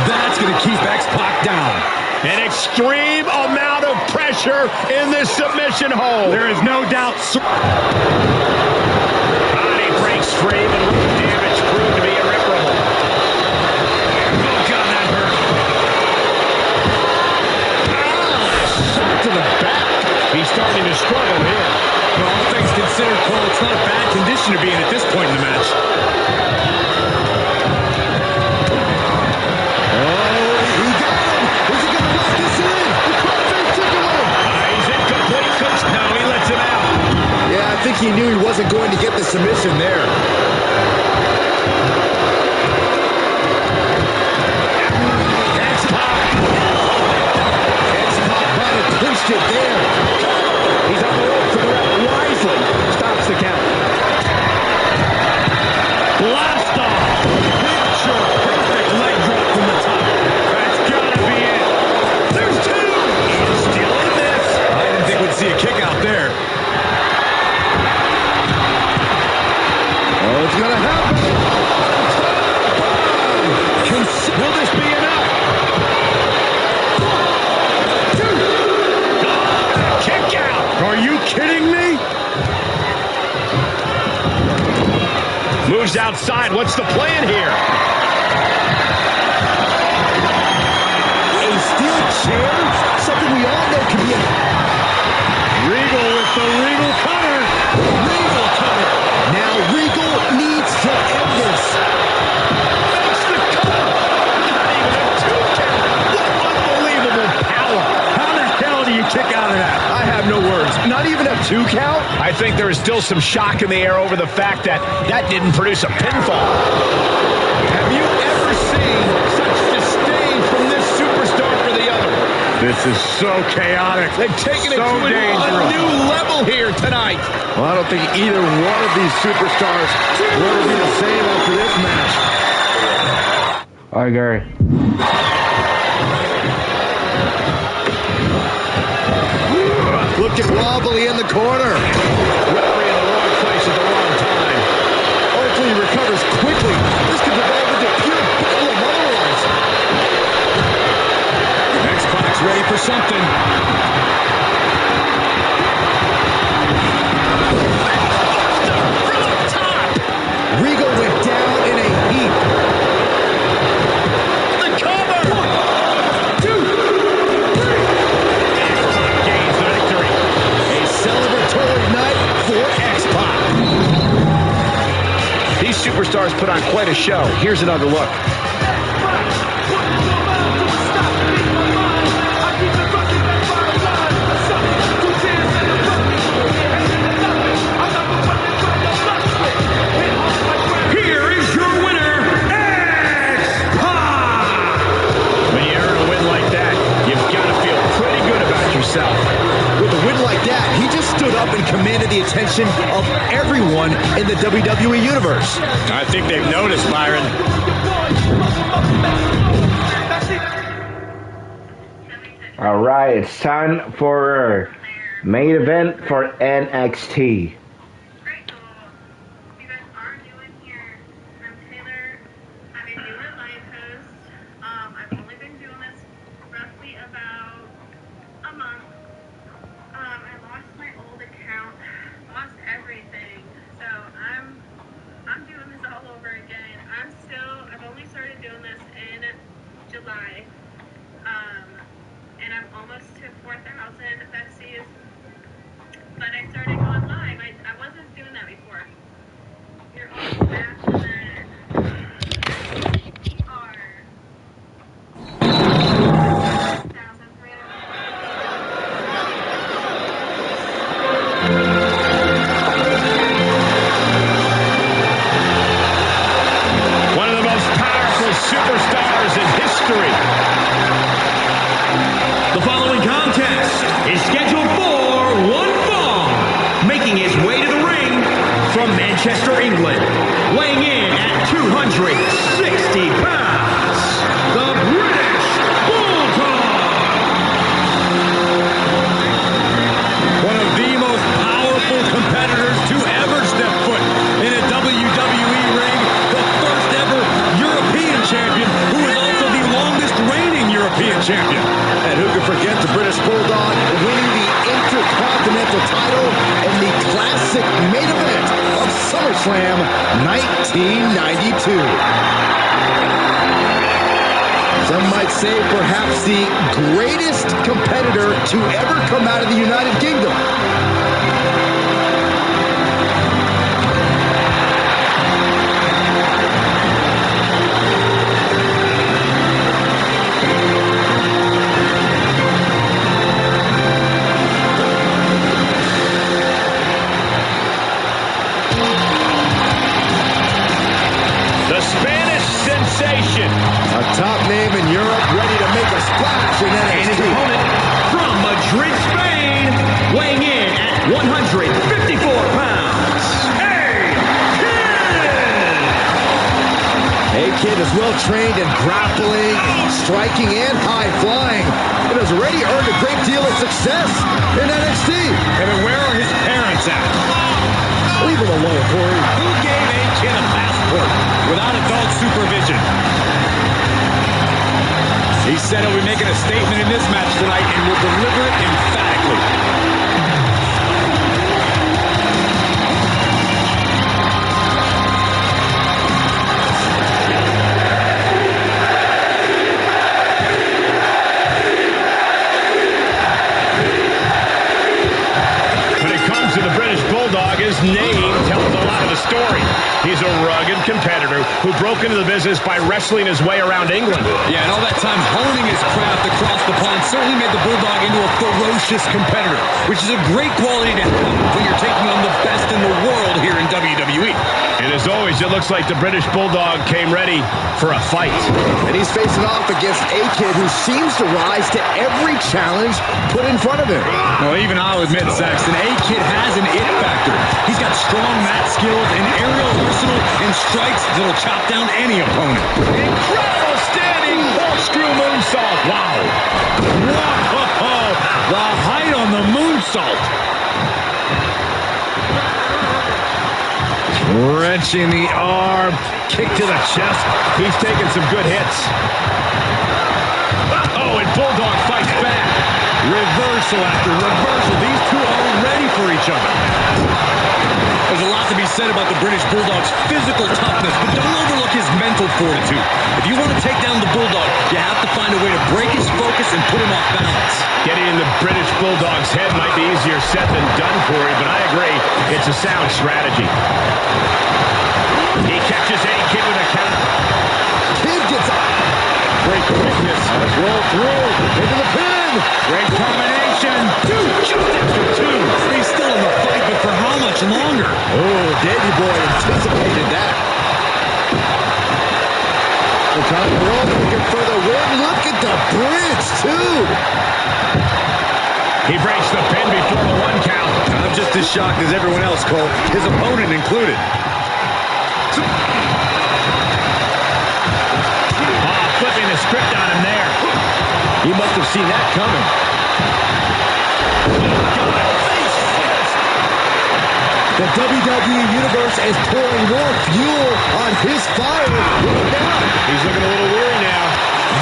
That's going to keep X-Pac down. An extreme amount of pressure in this submission hold. There is no doubt. Body breaks free, but the damage proved to be irreparable. Oh, God, that hurt. Shot to the back. He's starting to struggle here. Well, all things considered, Cole, it's not a bad condition to be in at this point in the match. I think he knew he wasn't going to get the submission there. X-Pac might have clinched it there. He's on the rope for the rep wisely. Stops the count. Blast off. Picture perfect leg drop from the top. That's gotta be it. There's 2. He's still in this. I didn't think we'd see a kick out there. Oh, it's going to happen. Will this be enough? 1, 2. Kick out. Are you kidding me? Moves outside. What's the plan here? A steel chair? Something we all know can be a... Regal with the Regal cutter. Regal cutter. Now Regal needs to end this. Makes the cover. Not even a 2 count. What unbelievable power. How the hell do you kick out of that? I have no words. Not even a 2 count? I think there is still some shock in the air over the fact that that didn't produce a pinfall. Have you ever seen such disdain from this superstar for the other? This is so chaotic. They've taken it to a new level here tonight. Well, I don't think either one of these superstars will ever be the same after this match. I agree. Looking wobbly in the corner. Referee in the wrong place at the wrong time. Hopefully he recovers quickly. This could develop into pure bedlam otherwise. X-Pac's ready for something. From up top. Regal went down in a heap. The cover. 1, 2, 3. X-Pac gains the victory. A celebratory night for X-Pac. These superstars put on quite a show. Here's another look. Here is your winner, X-Pac! When you earn a win like that, you've got to feel pretty good about yourself. With a win like that, he just stood up and commanded the attention of everyone in the WWE Universe. I think they've noticed, Byron. All right, it's time for main event for NXT. Very cool. You guys are new in here. I'm Taylor. I'm a newer live host. I've only been doing this roughly about a month. I lost my old account, lost everything. So I'm Manchester, England, weighing in at 260 pounds, the British Bulldog. One of the most powerful competitors to ever step foot in a WWE ring, the first ever European champion, who is also the longest reigning European champion. And who could forget the British Bulldog winning the Intercontinental title in the classic main event of SummerSlam 1992. Some might say perhaps the greatest competitor to ever come out of the United Kingdom. The Spanish sensation. A top name in Europe, ready to make a splash in And his NXT. opponent from Madrid, Spain, weighing in at 154 pounds, A-Kid is well trained in grappling, striking, and high flying, and has already earned a great deal of success in NXT. And then where are his parents at? Leave him alone, Corey. Who gave A-Kid a passport without adult supervision? He said he'll be making a statement in this match tonight and will deliver it emphatically. When it comes to the British Bulldog, his name tells a lot of the story. He's a rugged competitor who broke into the business by wrestling his way around England. Yeah, and all that time honing his craft across the pond certainly made the Bulldog into a ferocious competitor, which is a great quality to have when you're taking on the best in the world here in WWE. And as always, it looks like the British Bulldog came ready for a fight. And he's facing off against A-Kid, who seems to rise to every challenge put in front of him. Well, even I'll admit, Saxton, A-Kid has an it factor. He's got strong mat skills, an aerial arsenal, and strikes that'll chop down any opponent. Incredible standing corkscrew moonsault. Wow. Whoa! The height on the moonsault. Wrenching the arm. Kick to the chest. He's taking some good hits. Oh, and Bulldog fights back. Reversal after reversal. These two are ready for each other. There's a lot to be said about the British Bulldog's physical toughness, but don't overlook his mental fortitude. If you want to take down the Bulldog, you have to find a way to break his focus and put him off balance. Getting in the British Bulldog's head might be easier said than done, Corey, but I agree. It's a sound strategy. He catches A-Kid with a counter. Kid gets up. Great quickness. Let's roll through into the pin. Great combination. Just after two. He's still in the fight, but for how much longer? Oh, Davey Boy anticipated that. The top rope looking for the win. Look at the bridge, too. He breaks the pin before the one count. I'm just as shocked as everyone else, Cole, his opponent included. Flipping the script on him there. He must have seen that coming. The WWE Universe is pouring more fuel on his fire right now. He's looking a little weary now.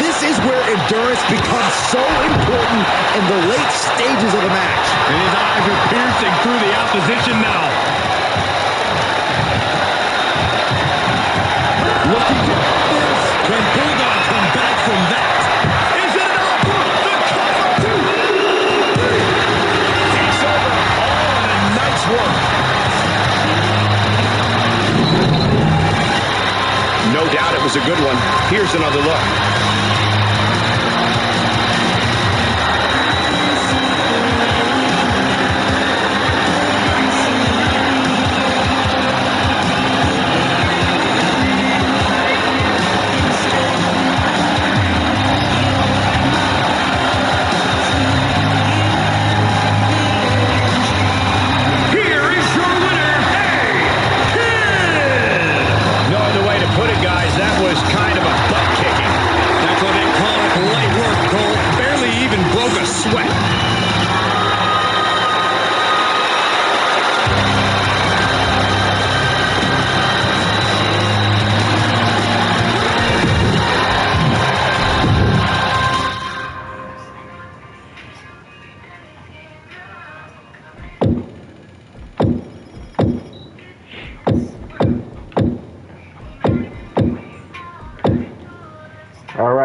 This is where endurance becomes so important in the late stages of the match. And his eyes are piercing through the opposition now. Looking to this. Can Bulldog come back from that? Is it enough? The cover. 2, 3. He's over. Oh, and a nice work. No doubt it was a good one. Here's another look. Here is your winner, A-Kid.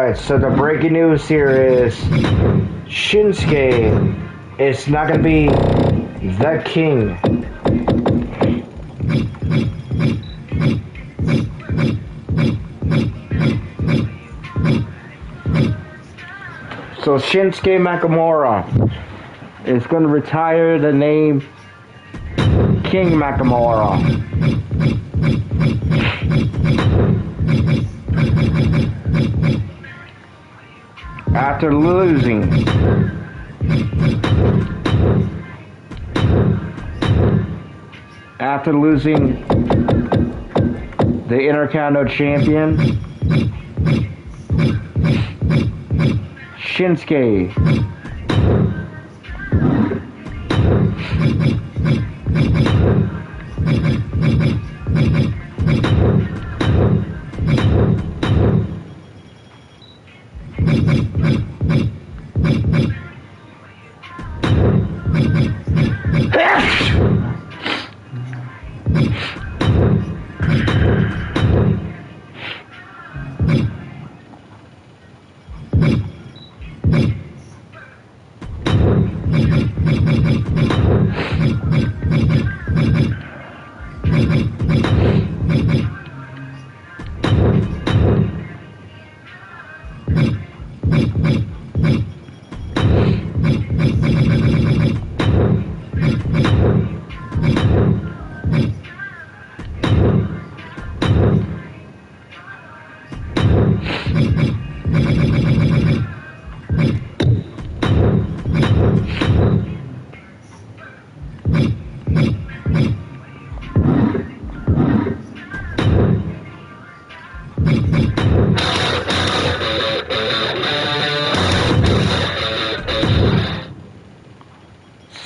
Alright, so the breaking news here is Shinsuke is not going to be the king. So Shinsuke Nakamura is going to retire the name King Nakamura. After losing the Intercontinental Champion, Shinsuke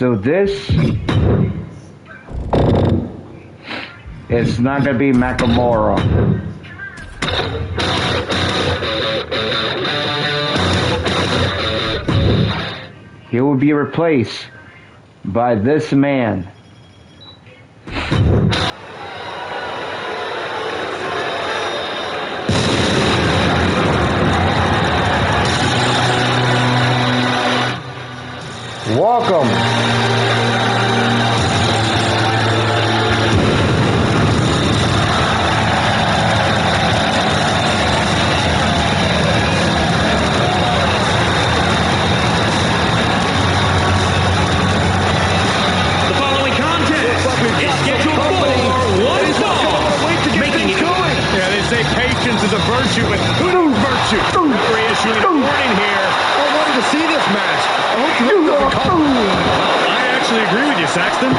So this is not going to be Nakamura. He will be replaced by this man. Welcome. The following contest is scheduled for one fall. Making it going. Yeah, they say patience is a virtue, but who virtue? Referee issuing a warning here. I wanted to see this match. I hope you don't come. I actually agree with you, Saxton.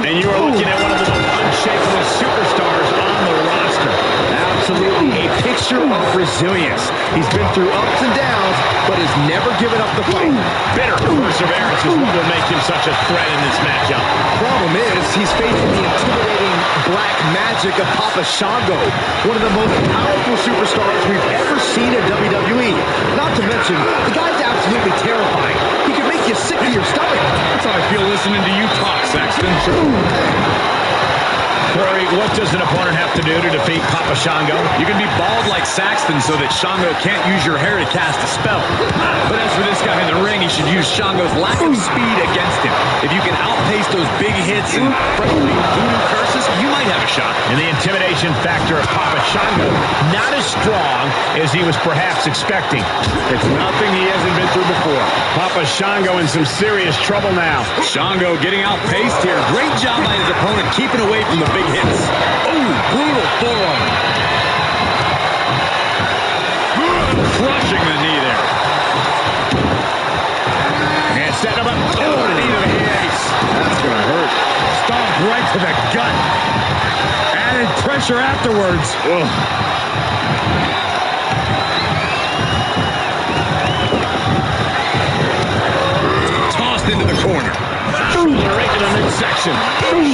And you are looking at one of the most unshakable superstars on the roster. Absolutely a picture of resilience. He's been through ups and downs, but has never given up the fight. Bitter perseverance is what will make him such a threat in this matchup. Problem is, he's facing the intimidating black magic of Papa Shango, one of the most powerful superstars we've ever seen in WWE. Not to mention, the guy's absolutely terrifying. He can make you sick to your stomach. That's how I feel listening to you talk, Saxton. Corey, what does an opponent have to do to defeat Papa Shango? You can be bald like Saxton so that Shango can't use your hair to cast a spell. But as for this guy in the ring, he should use Shango's lack of speed against him. If you can outpace those big hits and freshly voodoo curses, you might have a shot. And the intimidation factor of Papa Shango, not as strong as he was perhaps expecting. It's nothing he hasn't been through before. Papa Shango in some serious trouble now. Shango getting outpaced here. Great job by his opponent keeping away from the big hits. Oh, brutal forearm. Crushing the knee there. And set him up. Oh, the knee to the face. That's going to hurt. Stomp right to the gut. Added pressure afterwards. Ugh. Tossed into the corner. Shoulder right to the midsection.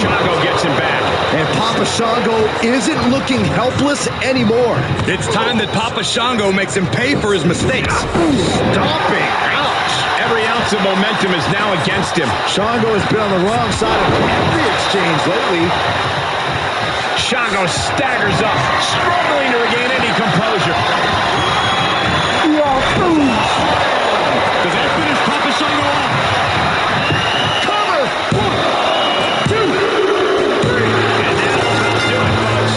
Shango gets him back. And Papa Shango isn't looking helpless anymore. It's time that Papa Shango makes him pay for his mistakes. Stomping. Ouch. Every ounce of momentum is now against him. Shango has been on the wrong side of every exchange lately. Shango staggers up, struggling to regain any composure. Does that finish Papa Shango off? Cover! 1, 2, 3. And that'll do it, folks.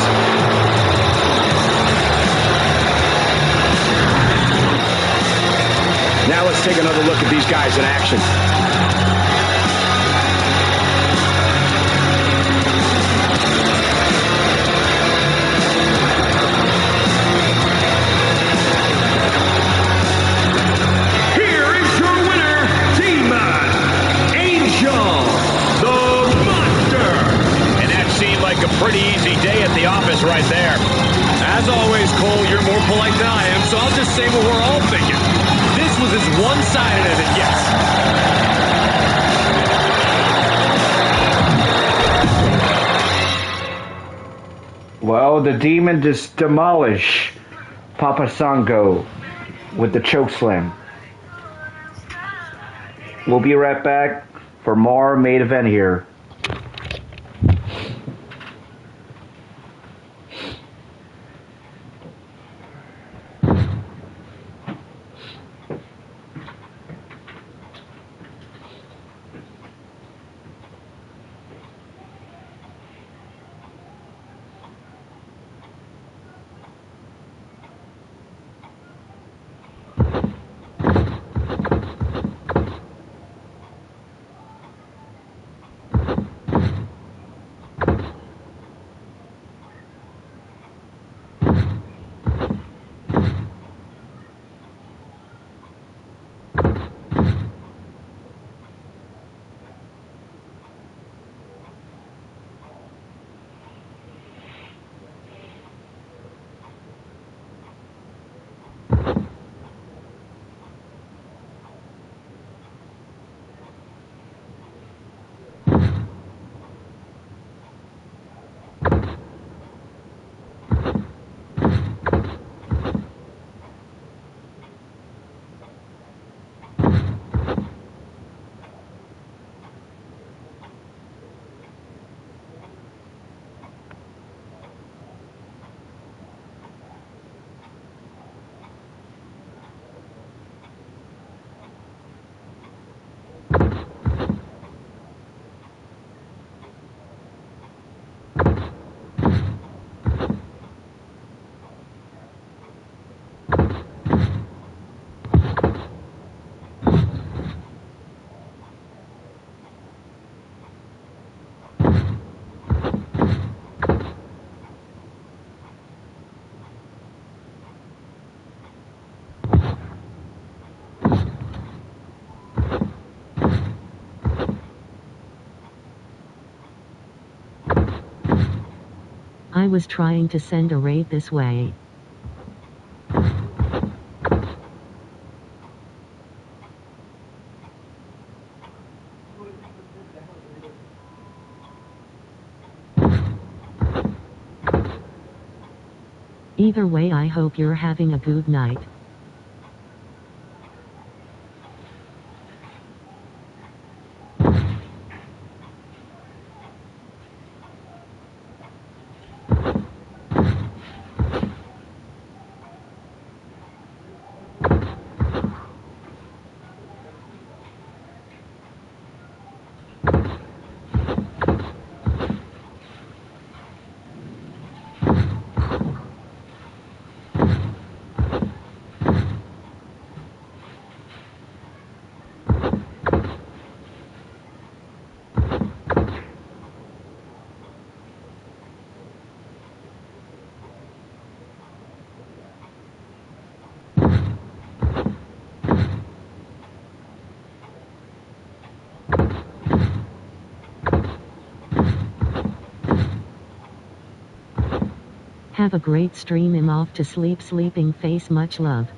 Now let's take another look at these guys in action. Here is your winner, Demon Angel, the Monster. And that seemed like a pretty easy day at the office right there. As always, Cole, you're more polite than I am, so I'll just say what we're all thinking. This was as one-sided as it gets. Well, the Demon just demolished Papa Shango with the choke slam. We'll be right back for more main event here. I was trying to send a raid this way. Either way, I hope you're having a good night. Have a great stream. I'm off to sleep. Sleeping face. Much love.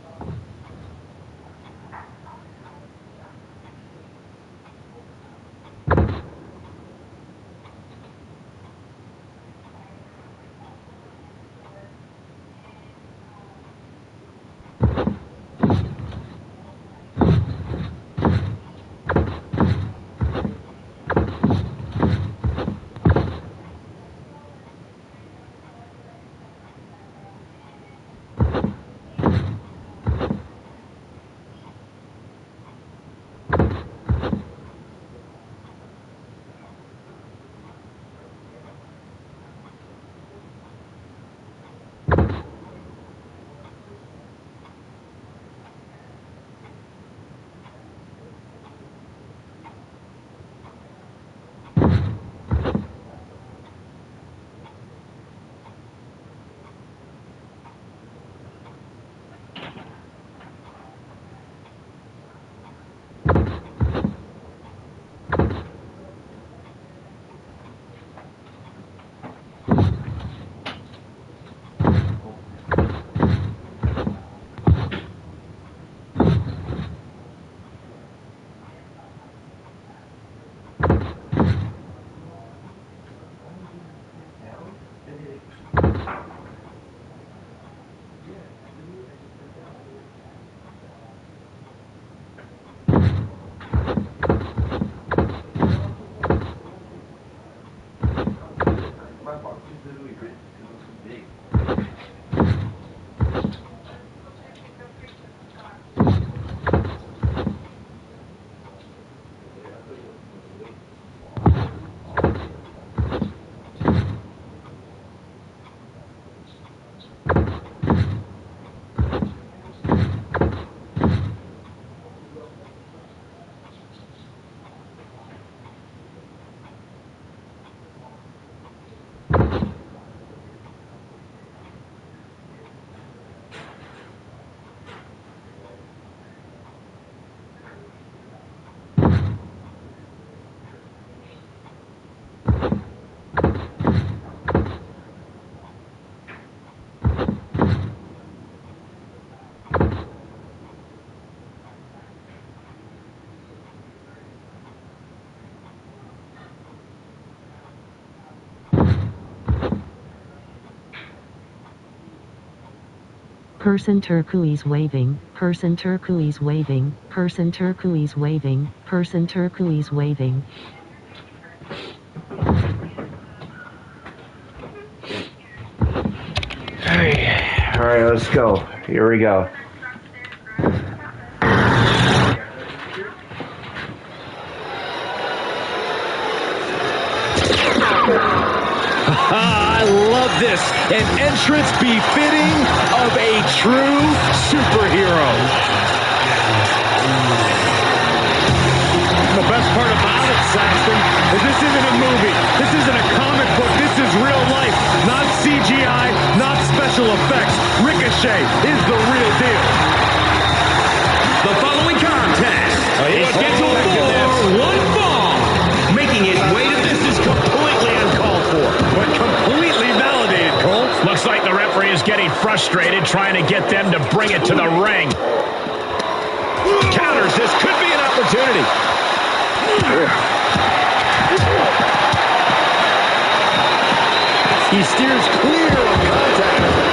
Person turquoise waving, person turquoise waving, person turquoise waving, person turquoise waving. Hey. All right, let's go. Here we go. I love this. An entrance befitting of a true superhero. The best part about it, Saxton, is this isn't a movie. This isn't a comic book. This is real life. Not CGI, not special effects. Ricochet is the real deal. The following contest is scheduled for one fall. Making his way to this is completely uncalled for, but completely validated, Cole. Looks like the referee is getting frustrated trying to get them to bring it to the ring. Counters. This could be an opportunity. He steers clear of contact.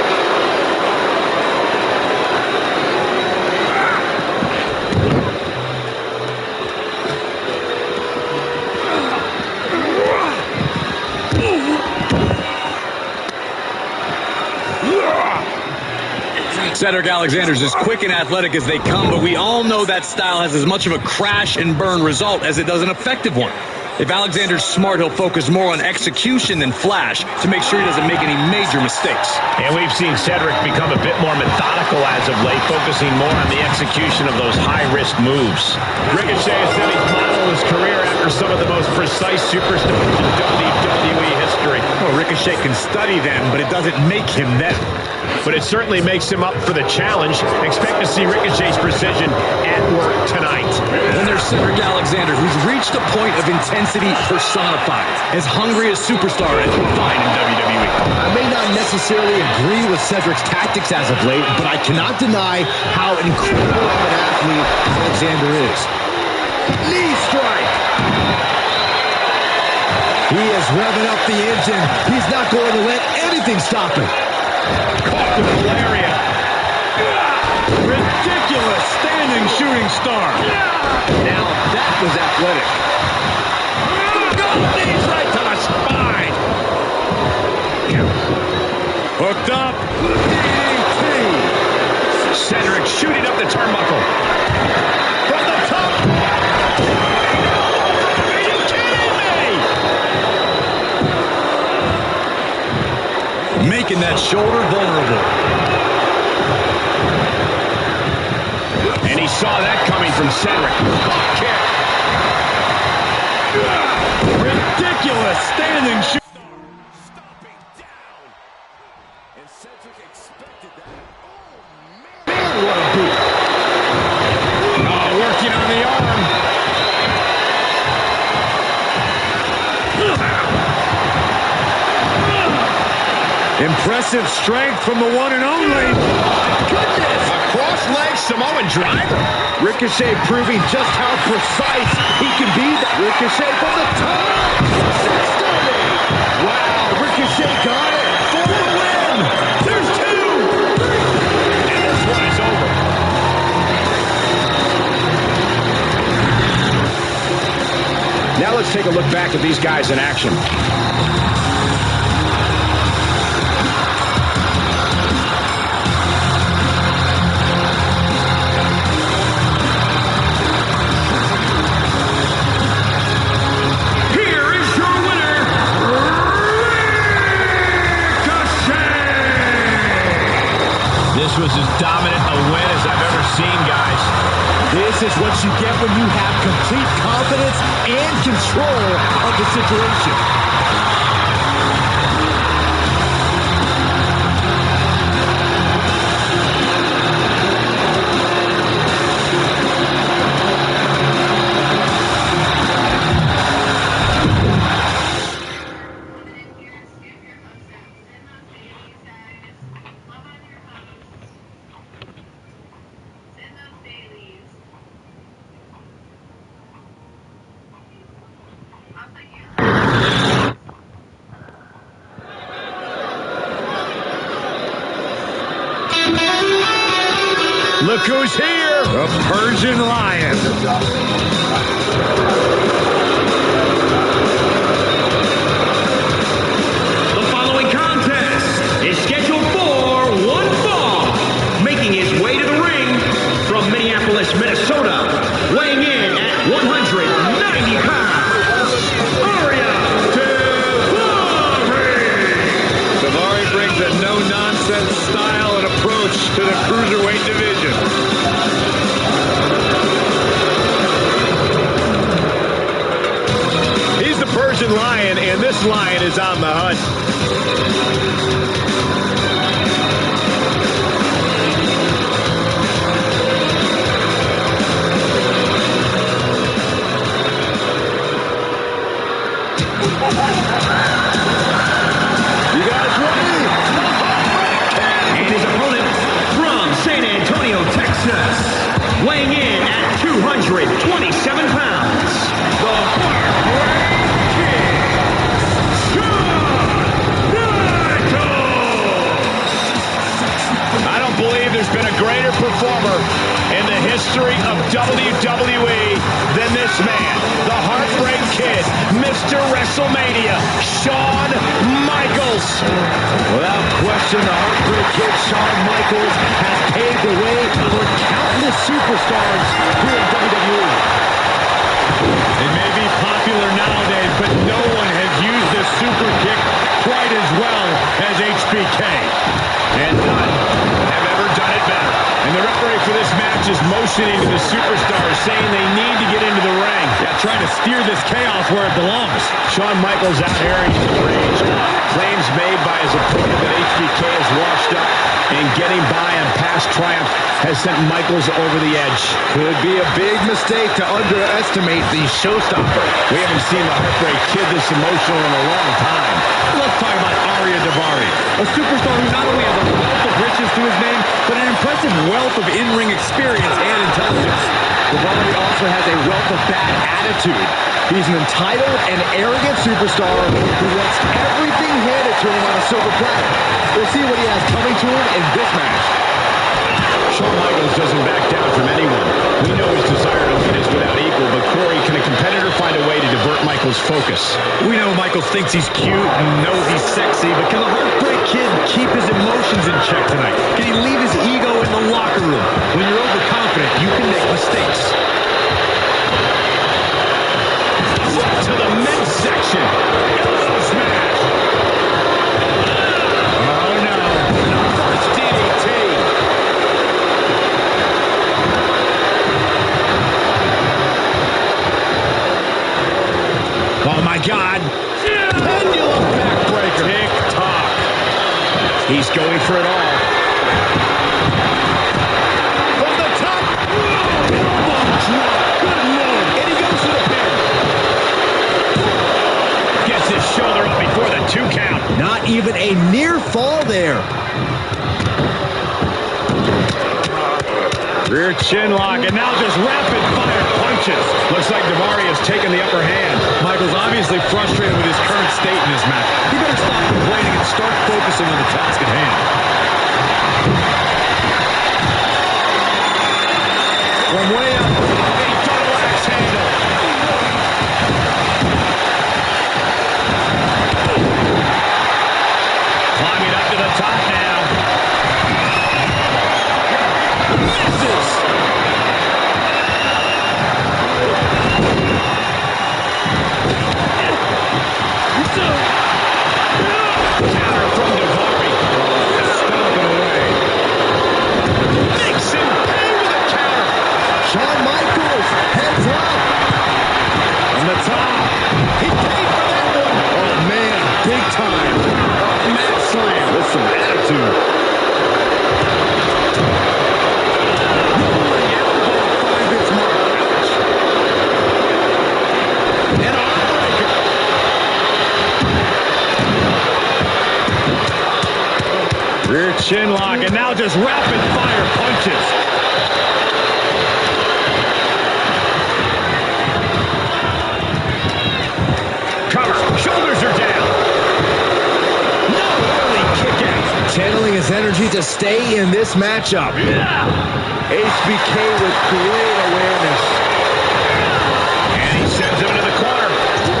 Cedric Alexander's as quick and athletic as they come, but we all know that style has as much of a crash and burn result as it does an effective one. If Alexander's smart, he'll focus more on execution than flash to make sure he doesn't make any major mistakes. And we've seen Cedric become a bit more methodical as of late, focusing more on the execution of those high-risk moves. Ricochet has said he's modeled his career after some of the most precise superstars in WWE history. Well, Ricochet can study them, but it doesn't make him them. But it certainly makes him up for the challenge. Expect to see Ricochet's precision at work tonight. Then there's Cedric Alexander, who's reached a point of intensity personified. As hungry a superstar as you find in WWE. I may not necessarily agree with Cedric's tactics as of late, but I cannot deny how incredible of an athlete Alexander is. Knee strike! He is revving up the engine. He's not going to let anything stop him. Caught with a lariat. Ridiculous standing shooting star. Now that was athletic. Knees right to the spine. Hooked up. DDT. Cedric shooting up the turnbuckle. From the top. Are you kidding me? Making that shoulder vulnerable. And he saw that coming from Cedric. Kick. Ridiculous standing shoot. Stomping down. And Cedric expected that. Man, what a boot. Oh, working on the arm. Impressive strength from the one and only. Goodness! A cross-leg Samoan driver. Ricochet proving just how precise he can be. Ricochet from the top. Wow, Ricochet got it for the win. There's two. And this one is over. Now let's take a look back at these guys in action. Here is your winner, Ricochet! This was as dominant a win as I've ever seen, guys. This is what you get when you have complete confidence and control of the situation. Look who's here. The Persian Lion. The following contest is scheduled for one fall. Making his way to the ring from Minneapolis, Minnesota, weighing in at 190 pounds, Daivari brings a no-nonsense style and approach to the cruiserweight division. He's the Persian Lion, and this lion is on the hunt. You guys ready? And his opponent from San Antonio, Texas, weighing in at 227 pounds, the Heartbreak Kid, Shawn Michaels! I don't believe there's been a greater performer in the history of WWE than this man, the Heartbreak Kid, Mr. WrestleMania, Shawn Michaels. Without question, the Heartbreak Kid, Shawn Michaels, has paved the way for countless superstars here in WWE. It may be popular nowadays, but no one has used the super kick quite as well as HBK. And none have ever done it better. And the referee for this match is motioning to the superstars, saying they need to get into the ring. Yeah, trying to steer this chaos where it belongs. Shawn Michaels out here, he's enraged. Claims made by his opponent that HBK is washed up, and getting by on past triumph has sent Michaels over the edge. Could be a big mistake to underestimate the showstopper. We haven't seen the Heartbreak Kid this emotional in a long time. Let's talk about Daivari, a superstar who not only has a wealth of riches to his name, but an impressive wealth of in-ring experience and intelligence. Daivari also has a wealth of bad attitude. He's an entitled and arrogant superstar who wants everything handed to him on a silver platter. We'll see what he has coming to him in this match. Shawn Michaels doesn't back down from anyone. We know his desire to win is without equal, but Corey, can a competitor find a way to divert Michaels' focus? We know Michaels thinks he's cute and knows he's sexy, but can the Heartbreak Kid keep his emotions in check tonight? Can he leave his ego in the locker room? When you're overconfident, you can make mistakes. To the midsection. Elbow smash. Oh no. First DDT. Oh my God. Pendulum backbreaker. Tick-tock. He's going for it all. From the top. Elbow drop. Good Lord. And he goes for the pin. Gets his shoulder up before the 2 count. Not even a near fall there. Rear chin lock, and now just rapid fire punches. Looks like Daivari has taken the upper hand. Michael's obviously frustrated with his current state in this match. He better stop complaining and start focusing on the task at hand. From way up, a double axe handle. Climbing up to the top now. Misses. Counter from Daivari. Stomping away. Makes him pay with a counter. Shawn Michaels, heads up. On the top. He paid for that one. Oh man, big time. Mat slam. With some attitude. Rolling elbow finds its mark. Ouch. And a heartbreaker. Rear chin lock, and now just rapid fire punches. Cover. Shoulders are down. No early kick out. Channeling his his energy to stay in this matchup. HBK with great awareness. And he sends him into the corner.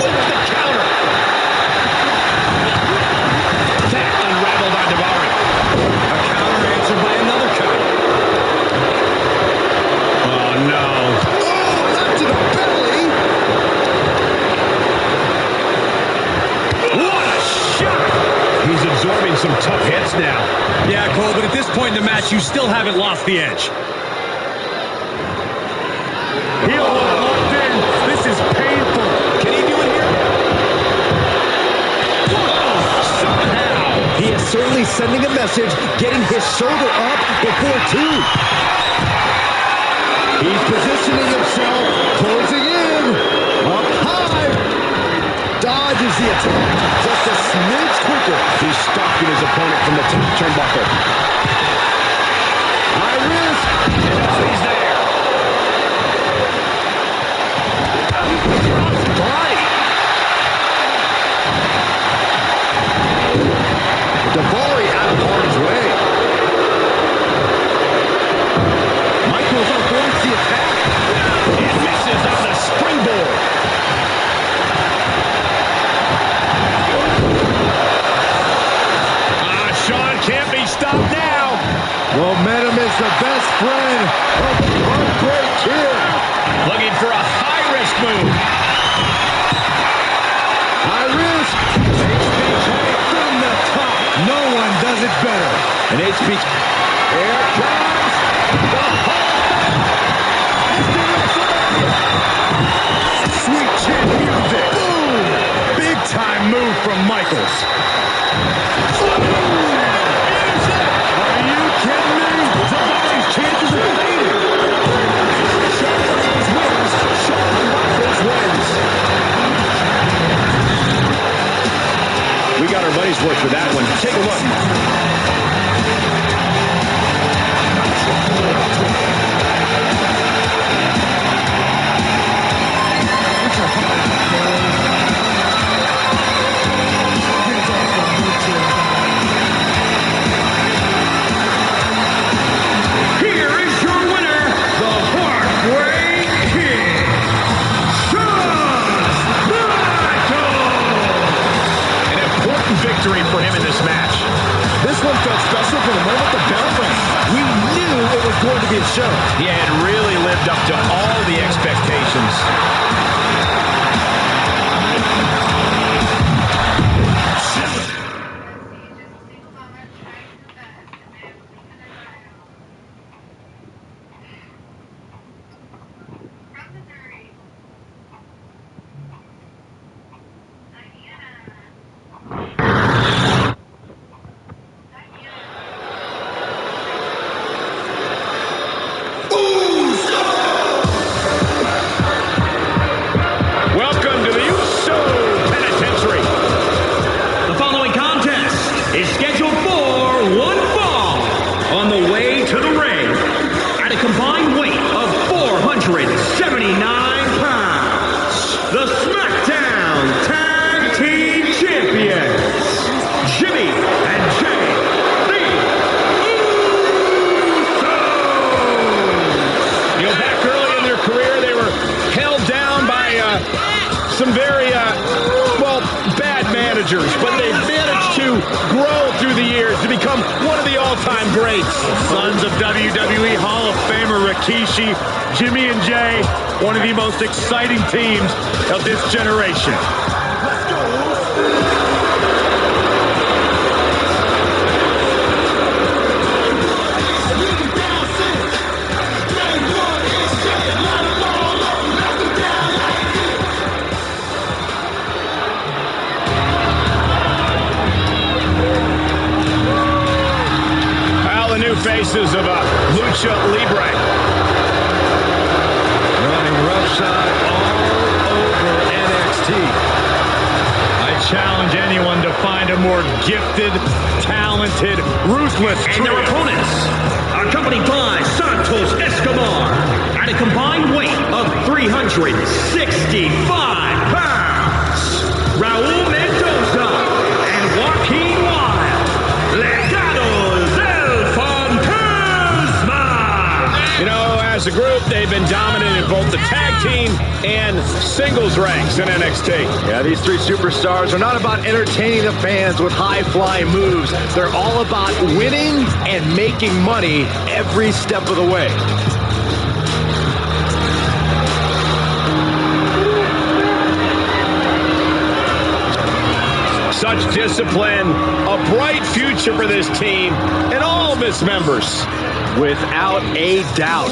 With the counter. That unraveled on Daivari. A counter answered by another counter. Oh, no. Oh, not to the belly. What a shot! He's absorbing some tough hits now. Yeah, Cole, but at this point in the match, you still haven't lost the edge. Heel hook locked in. This is painful. Can he do it here? Somehow. He is certainly sending a message, getting his shoulder up before two. He's positioning himself, closing in, up high. Dodges the attack just a smidge quicker. He's stalking his opponent from the top turnbuckle. High risk. And now he's there. Drops body. Daivari out of harm's way. Michaels avoids the attack. It misses on the springboard. Shawn can't be stopped now. Momentum is the best friend of the Heartbreak Kid. Looking for a high-risk move. High risk. HBK from the top. No one does it better. And HBK. Here comes the Sweet chin music. Boom! Big time move from Michaels. Are you kidding me? Daivari's chances are fading. Shawn Michaels wins. Shawn Michaels wins. We got our money's worth for that one. Take a look. Here is your winner, the Heartbreak Kid, Shawn Michaels. An important victory for him in this match. This one felt special from the moment the bell rang. We knew it was going to be a show. He had really lived up to all the expectations. Welcome to the Uso Penitentiary. The following contest is scheduled for one fall on the way to the ring at a combined weight of 479 pounds. The SmackDown Tag Team Champions, Jimmy and Jay, the Usos. You know, back early in their career, they were held down by some very, bad managers, but they've managed to grow through the years to become one of the all-time greats. Sons of WWE Hall of Famer Rikishi, Jimmy and Jay, one of the most exciting teams of this generation. Faces of Lucha Libre. Running roughshod all over NXT. I challenge anyone to find a more gifted, talented, ruthless And their trio. opponents, accompanied by Santos Escobar, at a combined weight of 365 pounds, Raul Mendoza and Joaquin Wilde, Legados As a group, they've been dominant in both the tag team and singles ranks in NXT. Yeah, these three superstars are not about entertaining the fans with high-flying moves. They're all about winning and making money every step of the way. Such discipline, a bright future for this team and all of its members. Without a doubt.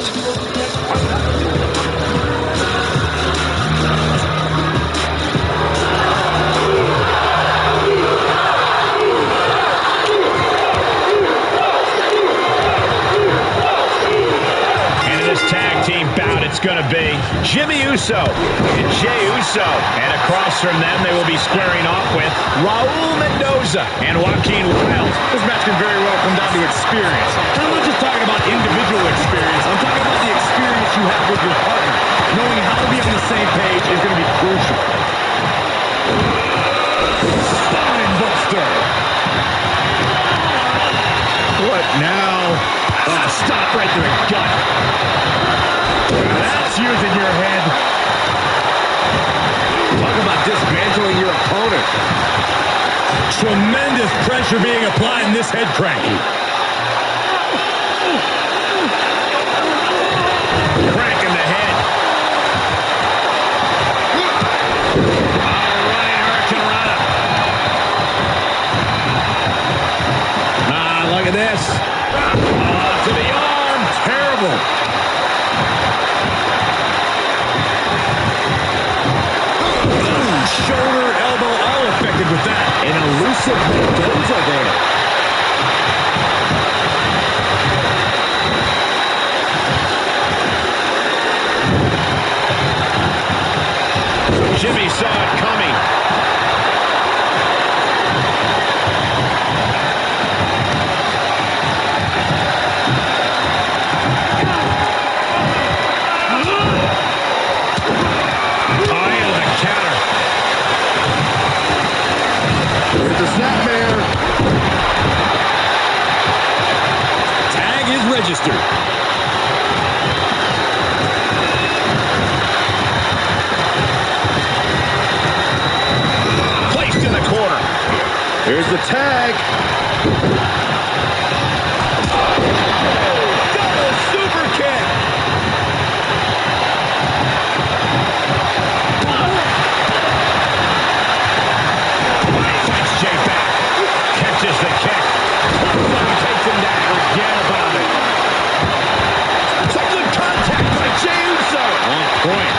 And in this tag team bout, it's going to be Jimmy Uso and Jey Uso. And across from them, they will be squaring off with Raul Mendoza and Joaquin Wilde. This match can very well come down to experience. And I'm not just talking about individual experience. I'm talking about the experience you have with your partner. Knowing how to be on the same page is going to be crucial. Spine buster. What now? Stop right to the gut. That's using your head. Talk about dismantling your opponent. Tremendous pressure being applied in this head crank. Crank in the head. Running Hurricanrana. Look at this. To the arm. Terrible. Shoulder, elbow, all affected with that. An elusive Mendoza there. Jimmy saw it coming. Here's the snapmare. Tag is registered. Placed in the corner. Here's the tag. Double super kick. Fights Jey back. Catches the kick. Takes him down. Forget about it. Some contact by Jey Uso. On point.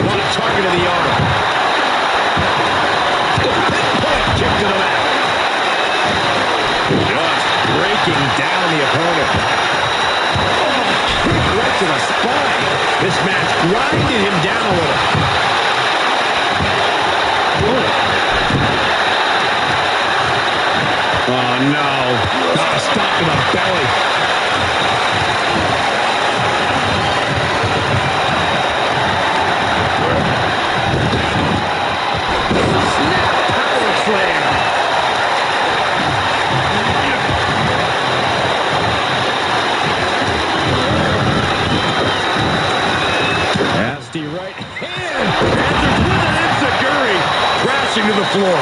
On target of the arm. Pinpoint kick to the mat. Just breaking down the opponent. Kick right to the spine. This match grinded him down a little. Oh, no. Stop in the belly. Snap power slam. Nasty right hand. Answers with an enziguri. Crashing to the floor.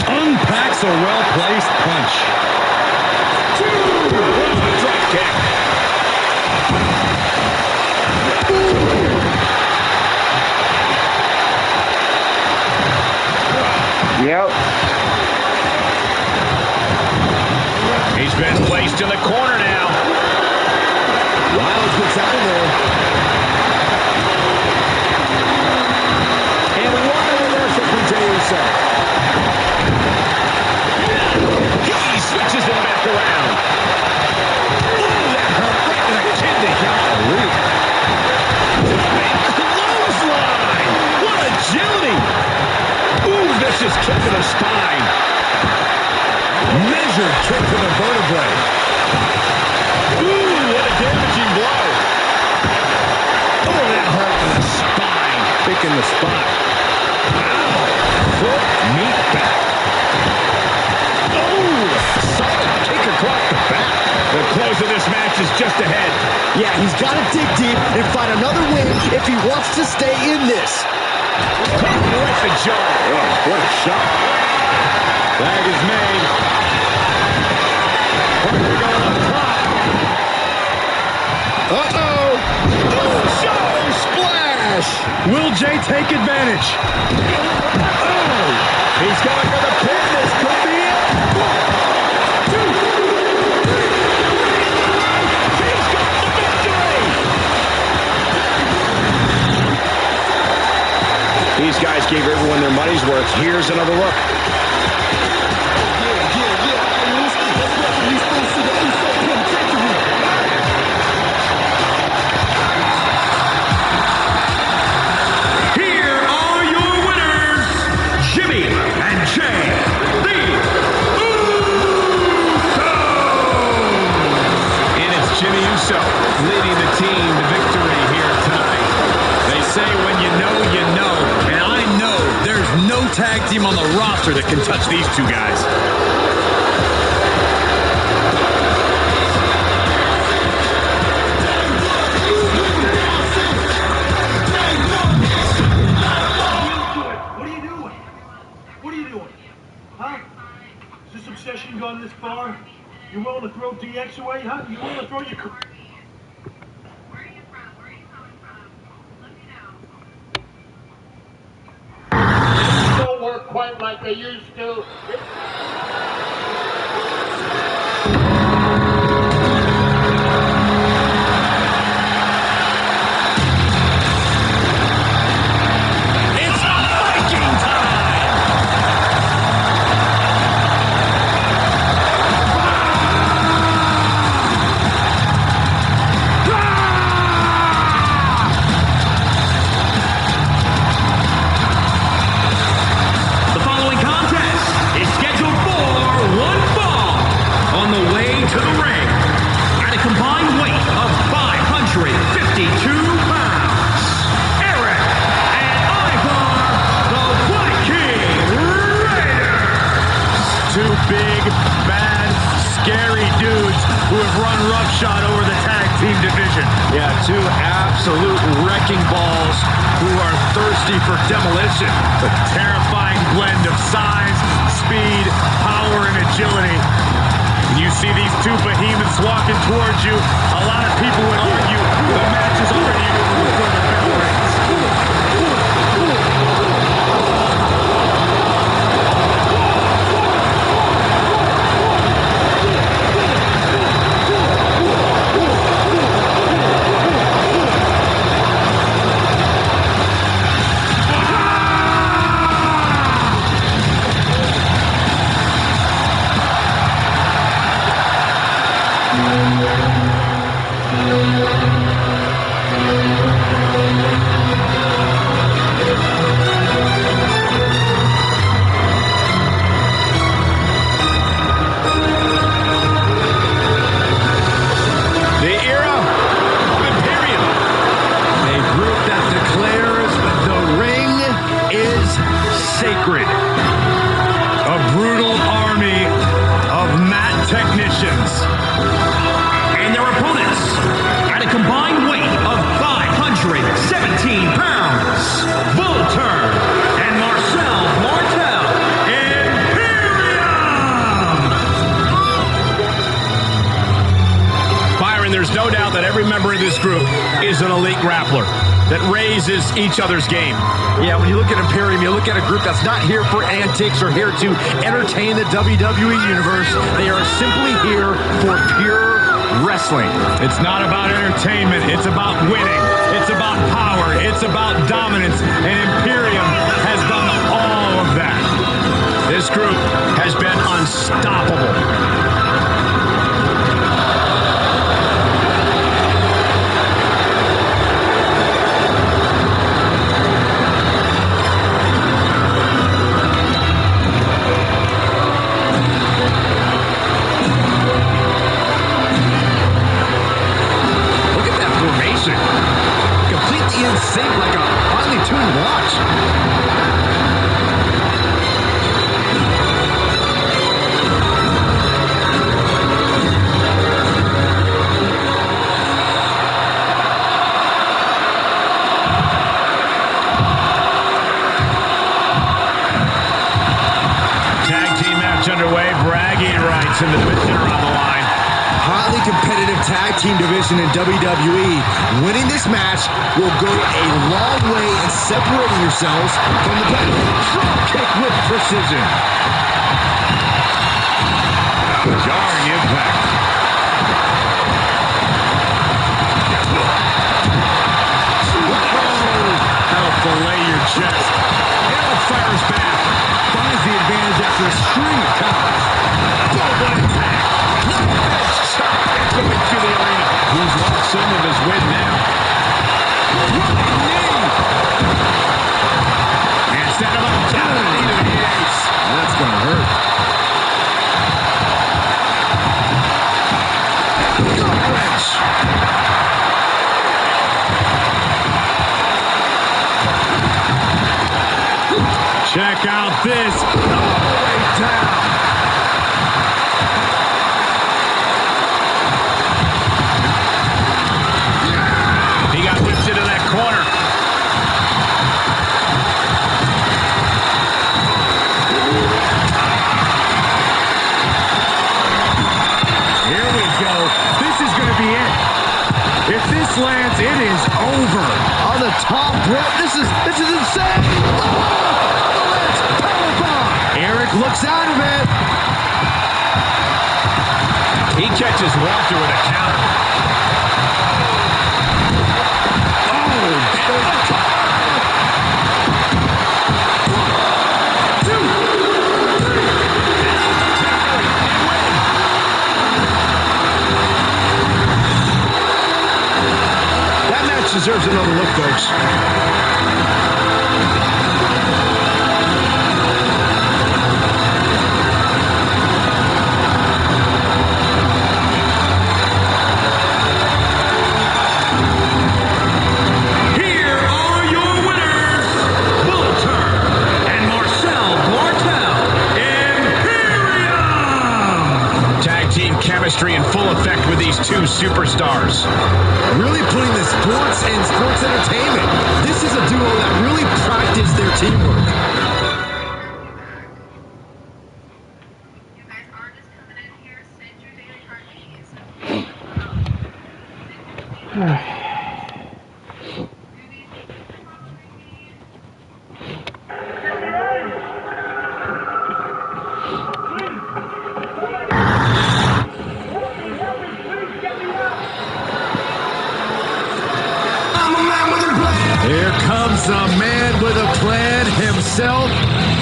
Unpacks a well-placed punch. Drop kick. Yep. He's been placed in the corner now. Wiles gets out of there. And what a reversal from Jey Uso. He switches him back around. Ooh, that hurt right in the kidney. Clothesline. What agility. Ooh, vicious kick to the spine. Measured kick to the vertebrae. Ooh, what a damaging blow. Oh, that hurt to the spine. Picking the spot. is just ahead. Yeah, he's got to dig deep and find another win if he wants to stay in this. Terrific job. Oh, what a shot. Flag is made. Parker going up top. Uh-oh. Show splash. Will Jay take advantage? Oh, he's going for the pin. This could be it. 1, 2, 3. He's got the victory. These guys gave everyone their money's worth. Here's another look. Here are your winners, Jimmy and Jay, the Usos. And it's Jimmy Uso leading the team to victory here tonight. They say when you know, you know. And I know there's no tag team on the roster that can touch these two guys. What are you doing? Huh? Is this obsession gone this far? You willing to throw DX away, huh? You willing to throw your... Where are you from? Where are you coming from? Let me know. Don't work quite like they used to. It's Viking time! The following contest is scheduled for one fall on the way to the ring at a combined weight of 552 pounds. Eric and Ivar, the Viking Raiders. Two big, bad, scary dudes who have run roughshod over the tag team division. Yeah, two absolute wrecking balls who are thirsty for demolition. A terrifying blend of size, speed, power, and agility. When you see these two behemoths walking towards you, a lot of people would argue the match is already over before the bell rings. The era of Imperium. A group that declares the ring is sacred. A brutal army of mat technicians. And their opponents at a combined weight of 517 pounds. Volter and Marcel Martel. Imperium! Byron, there's no doubt that every member of this group is an elite grappler that raises each other's game. Yeah, when you look at Imperium, you look at a group that's not here for antics or here to entertain the WWE Universe. They are simply here for pure wrestling. It's not about entertainment. It's about winning. It's about power. It's about dominance. And Imperium has done all of that. This group has been unstoppable. Look at that formation. Completely in sync like a finely tuned watch. bragging rights in the division are on the line. Highly competitive tag team division in WWE. Winning this match will go a long way in separating yourselves from the pack. Drop kick with precision. Jarring impact. That'll fillet your chest. Now fires back. Finds the advantage after a string of counters. Global impact. Going to the arena. He's lost some of his wind now. Running knee. And set him up top. Knee to the ace. That's going to hurt. Gut wrench. Check out this. All the way down. He got whipped into that corner. Here we go. This is going to be it. If this lands, it is over. On the top rope. This is insane. Eric looks out of it. He catches Walter with a counter. That match deserves another look, folks. Chemistry in full effect with these two superstars. Really putting the sports and sports entertainment. This is a duo that really practiced their teamwork. You guys are just coming in here. Send your daily card, please. Here comes the man with a plan himself,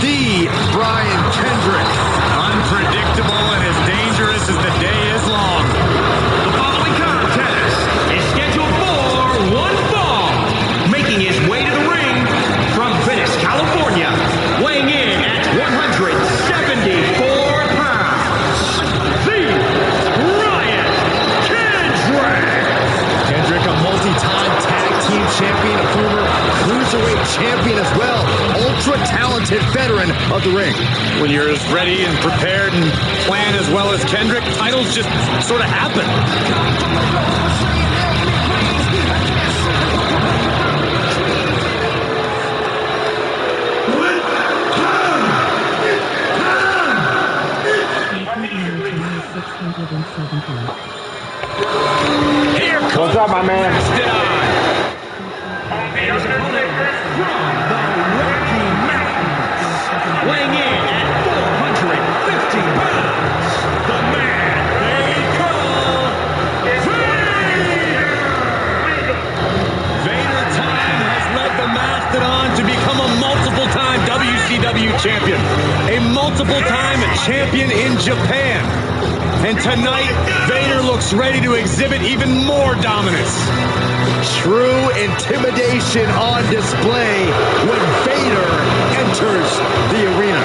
the Brian Kendrick. Unpredictable and as dangerous as the day is long. The following contest is scheduled for one fall. Making his way to the ring from Venice, California, weighing in at 174 pounds, the Brian Kendrick. Kendrick, a multi-time tag team champion, a former cruiserweight champion as well. Ultra-talented veteran of the ring. When you're as ready and prepared and plan as well as Kendrick, titles just sort of happen. Here comes What's up, my man? Weighing in at 450 pounds, the man they call Vader! Vader time has led the Mastodon to become a multiple-time WCW champion, a multiple-time champion in Japan. And tonight, Vader looks ready to exhibit even more dominance. True intimidation on display when Vader enters the arena.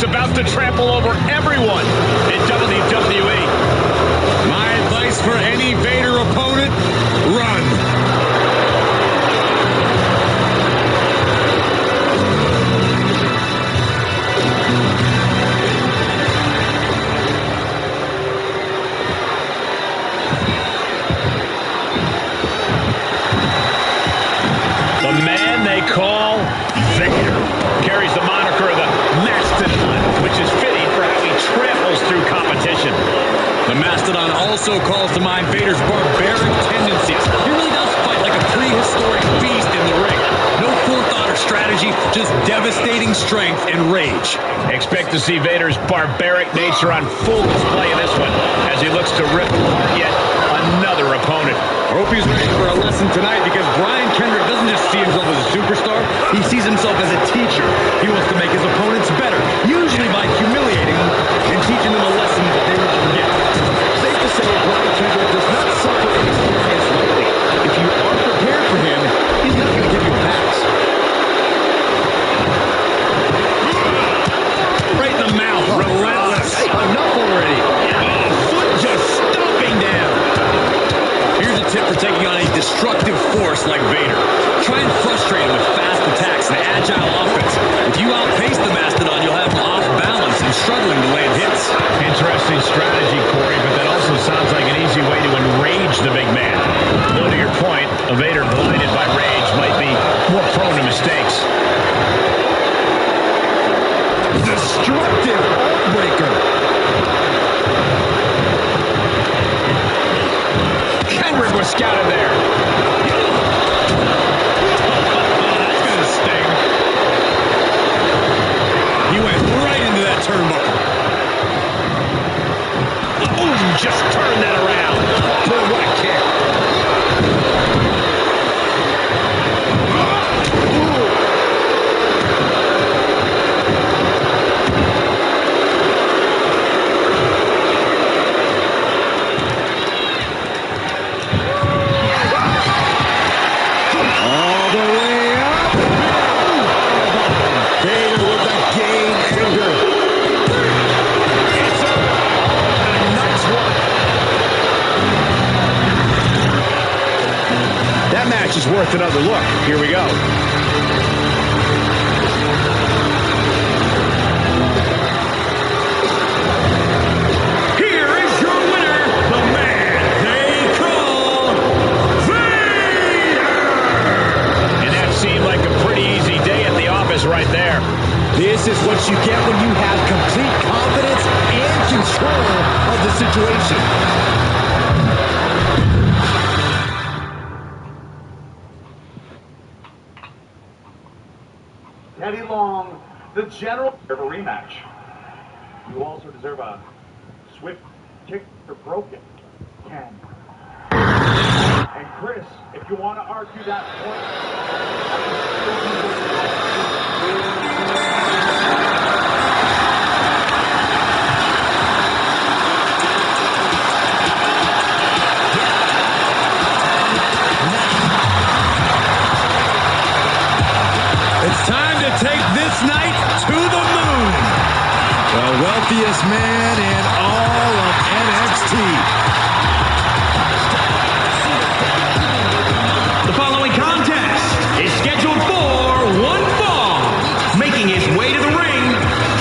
about to trample carries the moniker of the Mastodon, which is fitting for how he tramples through competition. The Mastodon also calls to mind Vader's barbaric tendencies. He really does fight like a prehistoric beast in the ring. No forethought or strategy, just devastating strength and rage. Expect to see Vader's barbaric nature on full display in this one as he looks to rip apart yet another opponent. I hope he's ready for a lesson tonight because Brian Kendrick doesn't just see himself as a superstar, he sees himself as a teacher. He wants to make his opponents better, usually by humiliating them and teaching them a lesson that they will forget. Safe to say, Brian Kendrick does not suffer inexperience lightly. If you are prepared for him, he's not going to give you a pass. Right in the mouth, relentless. Hey, enough already. Foot just stomping down. Here's a tip for taking on a destructive force like Vader. Try and frustrate him with fast attacks and agile offense. If you outpace the Mastodon, you'll have him off balance and struggling to land hits. Interesting strategy, Corey, but that also sounds like an easy way to enrage the big man. Though to your point, a Vader blinded by rage might be more prone to mistakes. Destructive Heartbreaker. Kendrick was scouted there. That's going to sting. He went right into that turnbuckle. Boom, just turned that around. Boy, what a kick. All the way up. Vader with the game anger. It's a nice one. That match is worth another look. Here we go. Here is your winner, the man they call Vader! And that seemed like a pretty easy day at the office right there. This is what you get when you have complete confidence and control of the situation. Teddy Long, the general, deserve a rematch. You also deserve a swift kick for broken. Ken. And Chris, if you want to argue that It's time to take this night to the moon. The wealthiest man in all of NXT. The following contest is scheduled for one fall. Making his way to the ring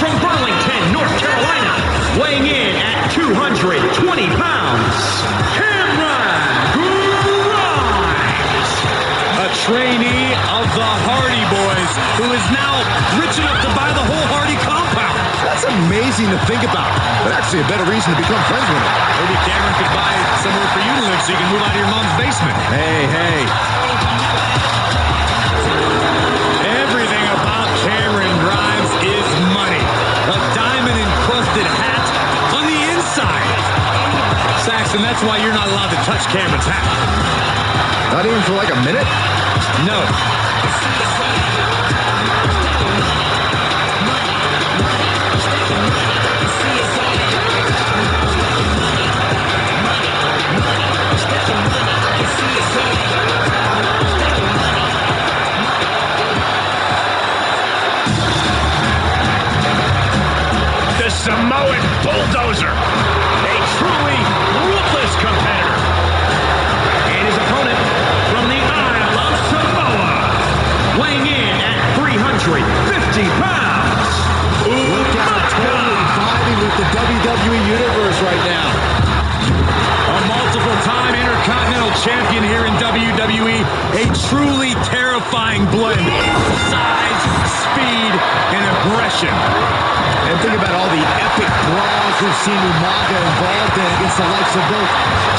from Burlington, North Carolina, weighing in at 220 pounds, Cameron Grimes. A trainee of the Hardy Boys, who is now rich enough to buy the whole Hardy compound. That's amazing to think about, but actually a better reason to become friends with him. Maybe Cameron could buy somewhere for you to live so you can move out of your mom's basement. Hey. Everything about Cameron Grimes is money. A diamond-encrusted hat on the inside. Saxon, that's why you're not allowed to touch Cameron's hat. Not even for like a minute? No. The Samoan bulldozer. A truly ruthless competitor. And his opponent from the Isle of Samoa, weighing champion here in WWE. A truly terrifying blend of size, speed, and aggression. And think about all the epic brawls we've seen Umaga involved in against the likes of both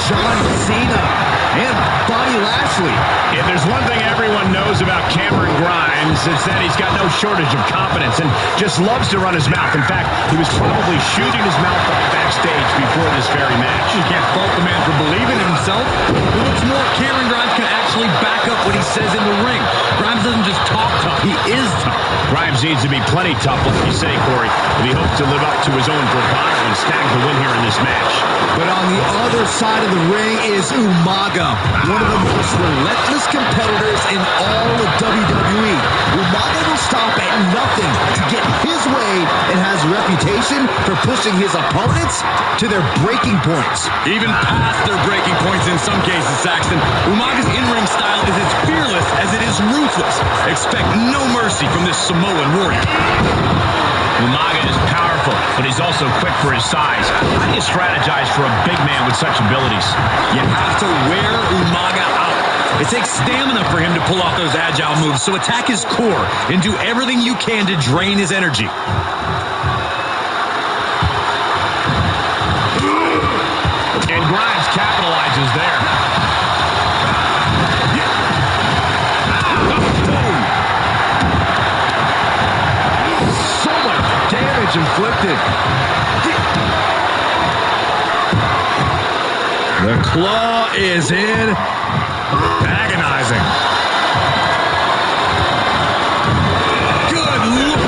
John Cena and Bobby Lashley. If there's one thing everyone knows about Cameron Grimes, it's that he's got no shortage of confidence and just loves to run his mouth. In fact, he was probably shooting his mouth off backstage before this very match. You can't fault the man for believing in himself. What's more, Cameron Grimes can actually back up what he says in the ring. Grimes doesn't just talk tough, he is tough. Grimes needs to be plenty tough, like you say, Corey, if he hopes to live up to his own bravado and snag the win here in this match. But on the other side of the ring is Umaga, one of the most relentless competitors in all of WWE. Umaga will stop at nothing to get his way and has a reputation for pushing his opponents to their breaking points. Even past their breaking points in some cases, Saxton. Umaga's in-ring style is as fearless as it is ruthless. Expect no mercy from this Samoan warrior. Umaga is powerful, but he's also quick for his size. How do you strategize for a big man with such abilities? You have to wear Umaga out. It takes stamina for him to pull off those agile moves, so attack his core and do everything you can to drain his energy. And Grimes capitalizes there. So much damage inflicted. The claw is in. Agonizing. Good Lord,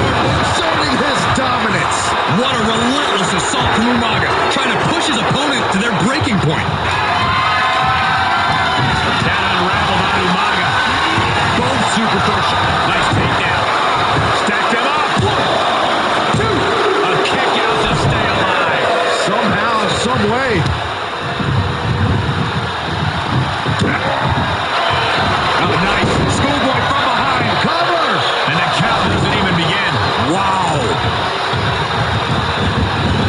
Showing his dominance. what a relentless assault from Umaga, trying to push his opponent to their breaking point. Down unraveled by Umaga. Both superstars. Nice takedown. Stacked him up. 1, 2. A kick out to stay alive. Somehow, some way. Oh, nice. Schoolboy from behind. Cover. And the count doesn't even begin. Wow.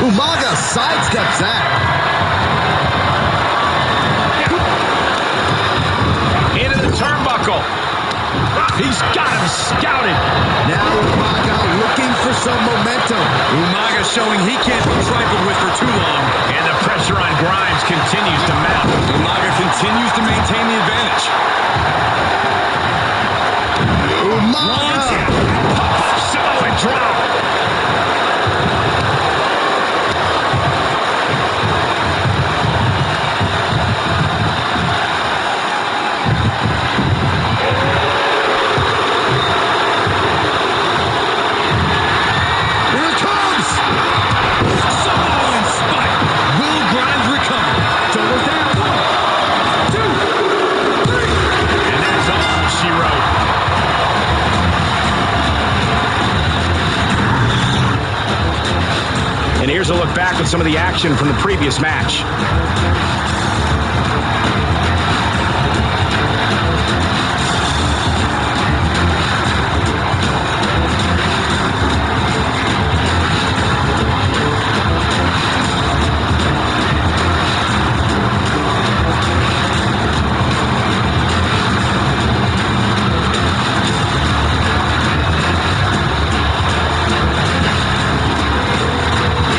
Umaga sidesteps that. Into the turnbuckle. He's got him scouted. Now Umaga looking for some momentum. Umaga showing he can't be trifled with for too long. And the pressure on Grimes continues to mount. Umaga continues to maintain the advantage. Umaga. Samoan drop. Here it comes. Samoan spike. Will Grimes recover? Double down. 1, 2, 3. And that's all she wrote. And here's a look back at some of the action from the previous match.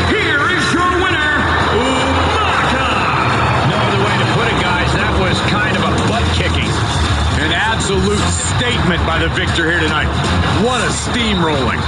Here is your winner, Umaga. No other way to put it, guys. That was kind of a butt kicking. An absolute statement by the victor here tonight. What a steamrolling.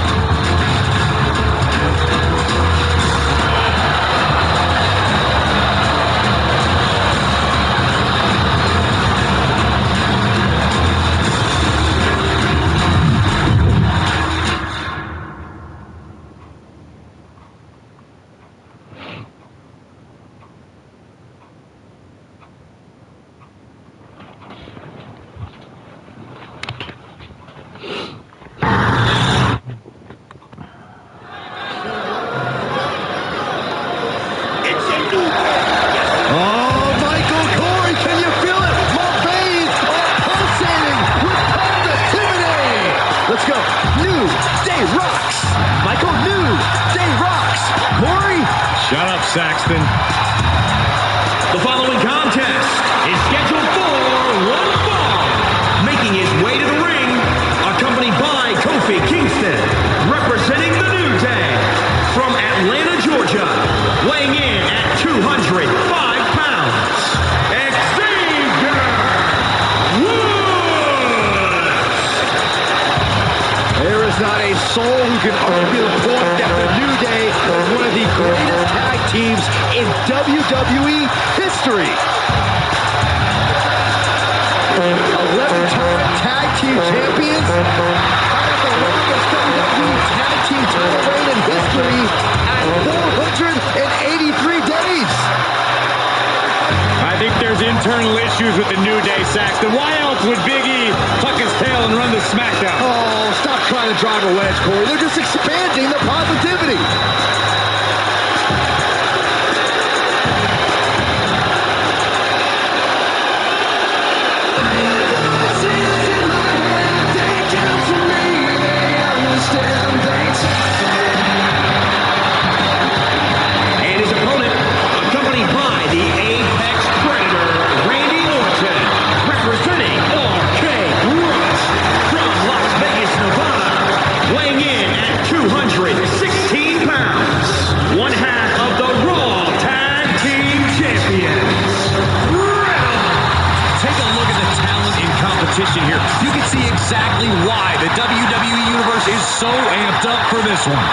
can argue the point that the New Day is one of the greatest tag teams in WWE history. 11-time tag team champions. How about the longest WWE tag team title reign in history at 483 days? I think there's internal issues with the New Day, Saxton. Why else would Big E tuck his tail and run the SmackDown? Oh, stop trying to drive a wedge, Corey. They're just expanding the positivity. And his opponent, accompanied by the Apex Predator, Randy Orton, representing RK Bros from Las Vegas, Nevada, weighing in at 216 pounds, one half of the Raw Tag Team Champions. Take a look at the talent in competition here. You can see exactly why the WWE Universe is so amped up for this one.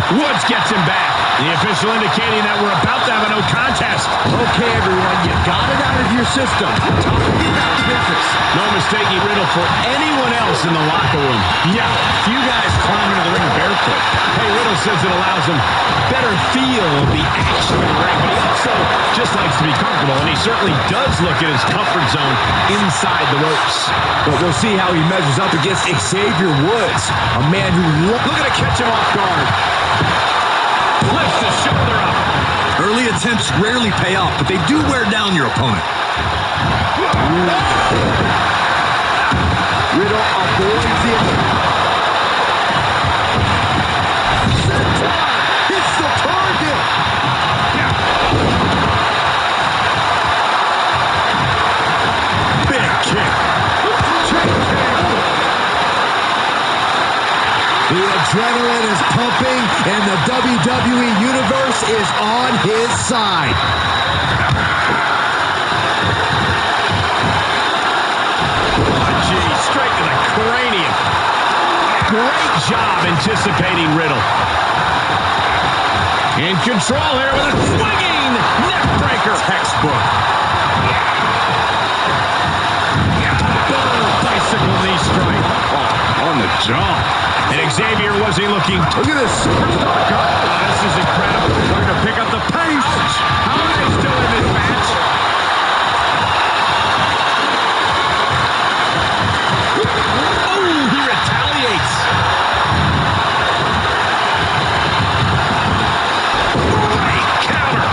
Woods gets him back. The official indicating that we're about to have a no contest. Okay, everyone, you got it out of your system. Time to get back to business. No mistaking Riddle for anyone else in the locker room. Yeah, few guys climb into the ring barefoot. Hey, Riddle says it allows him better feel of the action in the ring, but he also just likes to be comfortable, and he certainly does look at his comfort zone inside the ropes. But we'll see how he measures up against Xavier Woods, a man who look at to catch him off guard. Lifts the shoulder up. Early attempts rarely pay off, but they do wear down your opponent. Riddle avoids the senton. Hits the target. Big kick. The adrenaline is pumping, and the WWE Universe is on his side. Oh, gee, straight to the cranium. Great job anticipating Riddle. In control here with a swinging neck breaker. Textbook. Bicycle knee strike. Oh, on the jaw. And Xavier wasn't looking. Look at this superstar go. This is incredible. Trying to pick up the pace. How are they still in this match? Oh, he retaliates. Great counter.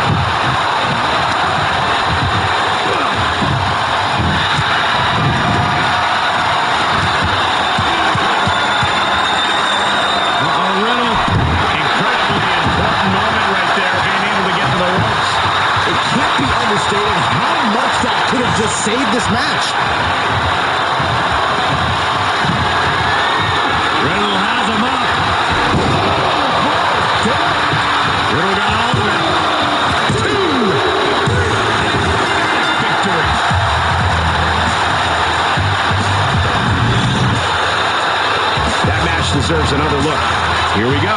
Riddle, incredibly important moment right there, being able to get to the ropes. It can't be understated how much that could have just saved this match. Riddle has him up. Riddle got all of it. 2. Victory. That match deserves another look. Here we go.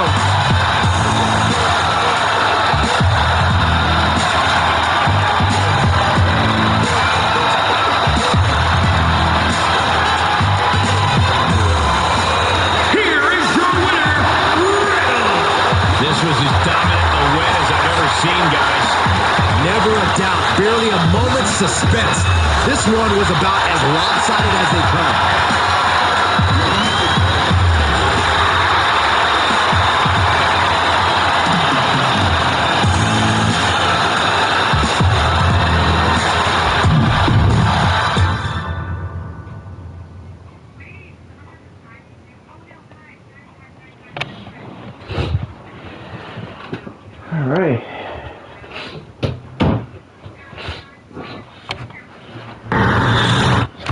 Here is your winner, Riddle. This was as dominant a win as I've ever seen, guys. Never a doubt, barely a moment's suspense. This one was about as lopsided as they come. All right.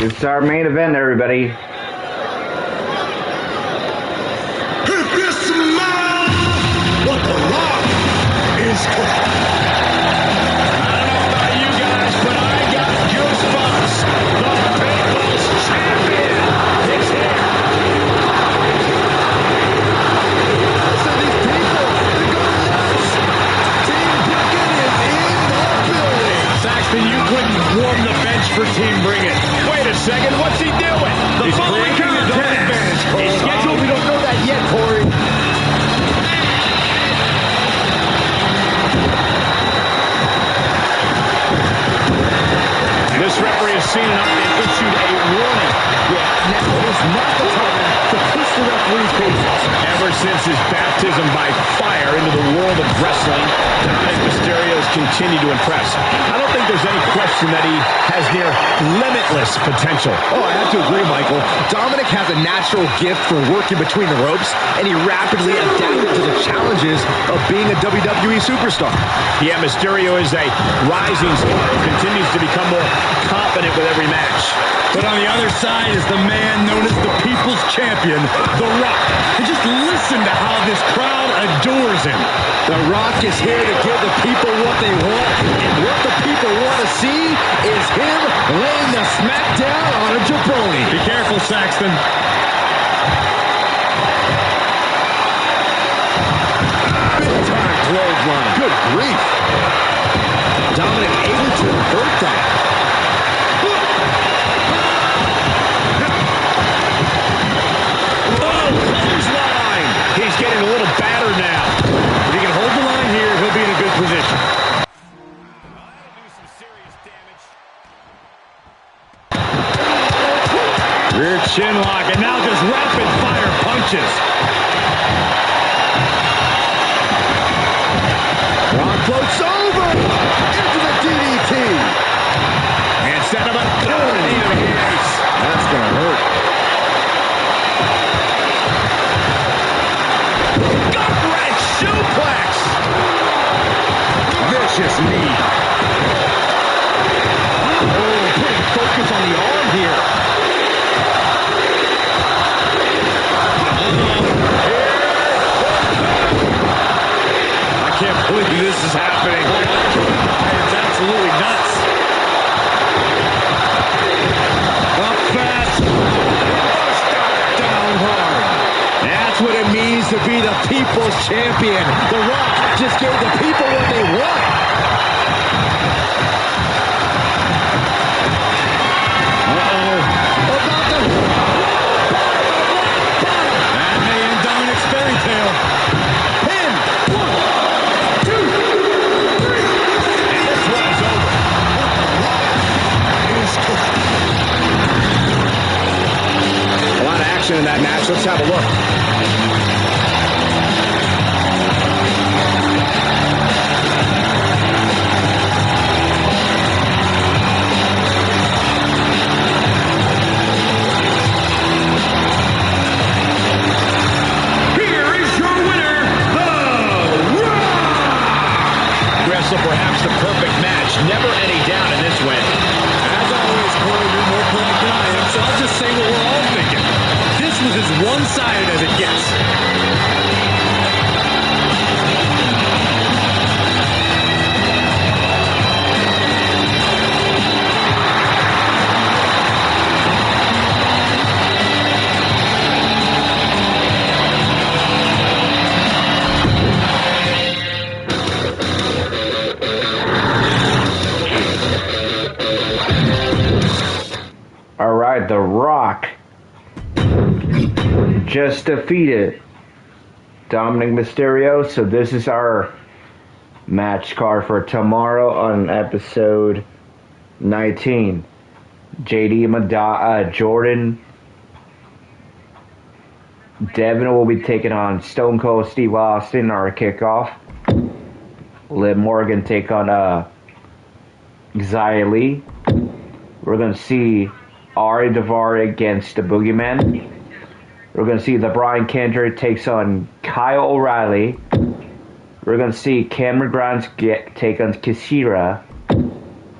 It's our main event, everybody. If you smell what the Rock is cooking. I don't know about you guys, but I got goosebumps. The People's Champion since his baptism by fire into the world of wrestling, Dominic Mysterio's continued to impress. I don't think there's any question that he has near limitless potential. Oh, I have to agree, Michael. Dominic has a natural gift for working between the ropes, and he rapidly adapted to the challenges of being a WWE superstar. Yeah, Mysterio is a rising star who continues to become more confident with every match. But on the other side is the man known as the People's Champion, The Rock. And just listen to how this crowd adores him. The Rock is here to give the people what they want, and what the people want to see is him laying the smackdown on a jabroni. Be careful, Saxton. Big time clothesline. Good grief. Dominic able to avert that. He's getting a little battered now. If he can hold the line here, he'll be in a good position. Rear chin lock, and now just rapid fire punches. Rock floats over into the DDT. And set him up. That's going to hurt. Suplex! Vicious knee. Oh, putting focus on the arm here. I can't believe this is happening. It's absolutely nuts. Up fast. Down hard. That's what it means to be the people's champion. The Rock just gave the people what they want. About the... That may end Dominic's fairy tale. Pin. 1, 2, 3. And this one's over. A lot of action in that match. Let's have a look. So perhaps the perfect match. Never any doubt in this win. As always, Corey, you're more polite than I am, so I'll just say what we're all thinking. This was as one-sided as it gets. All right, The Rock just defeated Dominic Mysterio. So this is our match card for tomorrow on episode 19. Jordan Devin will be taking on Stone Cold Steve Austin, our kickoff. Liv Morgan take on Xia Li. We're going to see Ari Daivari against the Boogeyman. We're going to see the Brian Kendrick takes on Kyle O'Reilly. We're going to see Cameron Grimes take on Kishira.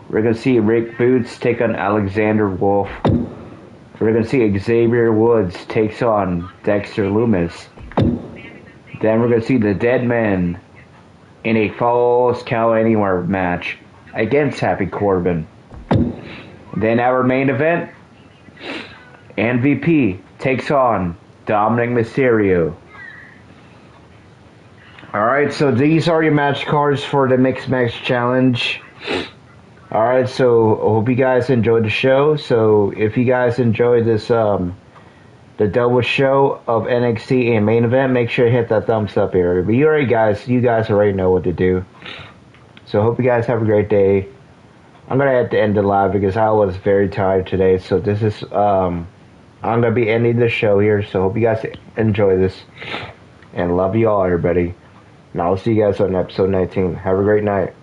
We're going to see Rick Boots take on Alexander Wolf. We're going to see Xavier Woods takes on Dexter Lumis. Then we're going to see the Dead Men in a Falls Count Anywhere match against Happy Corbin. Then our main event, MVP takes on Dominic Mysterio. Alright, so these are your match cards for the Mixed Match Challenge. Alright, so I hope you guys enjoyed the show. So if you guys enjoyed this, the double show of NXT and main event, make sure you hit that thumbs up area. But you guys already know what to do. So I hope you guys have a great day. I'm going to have to end the live because I was very tired today. So this is, I'm going to be ending the show here. So hope you guys enjoy this. And love you all, everybody. And I'll see you guys on episode 19. Have a great night.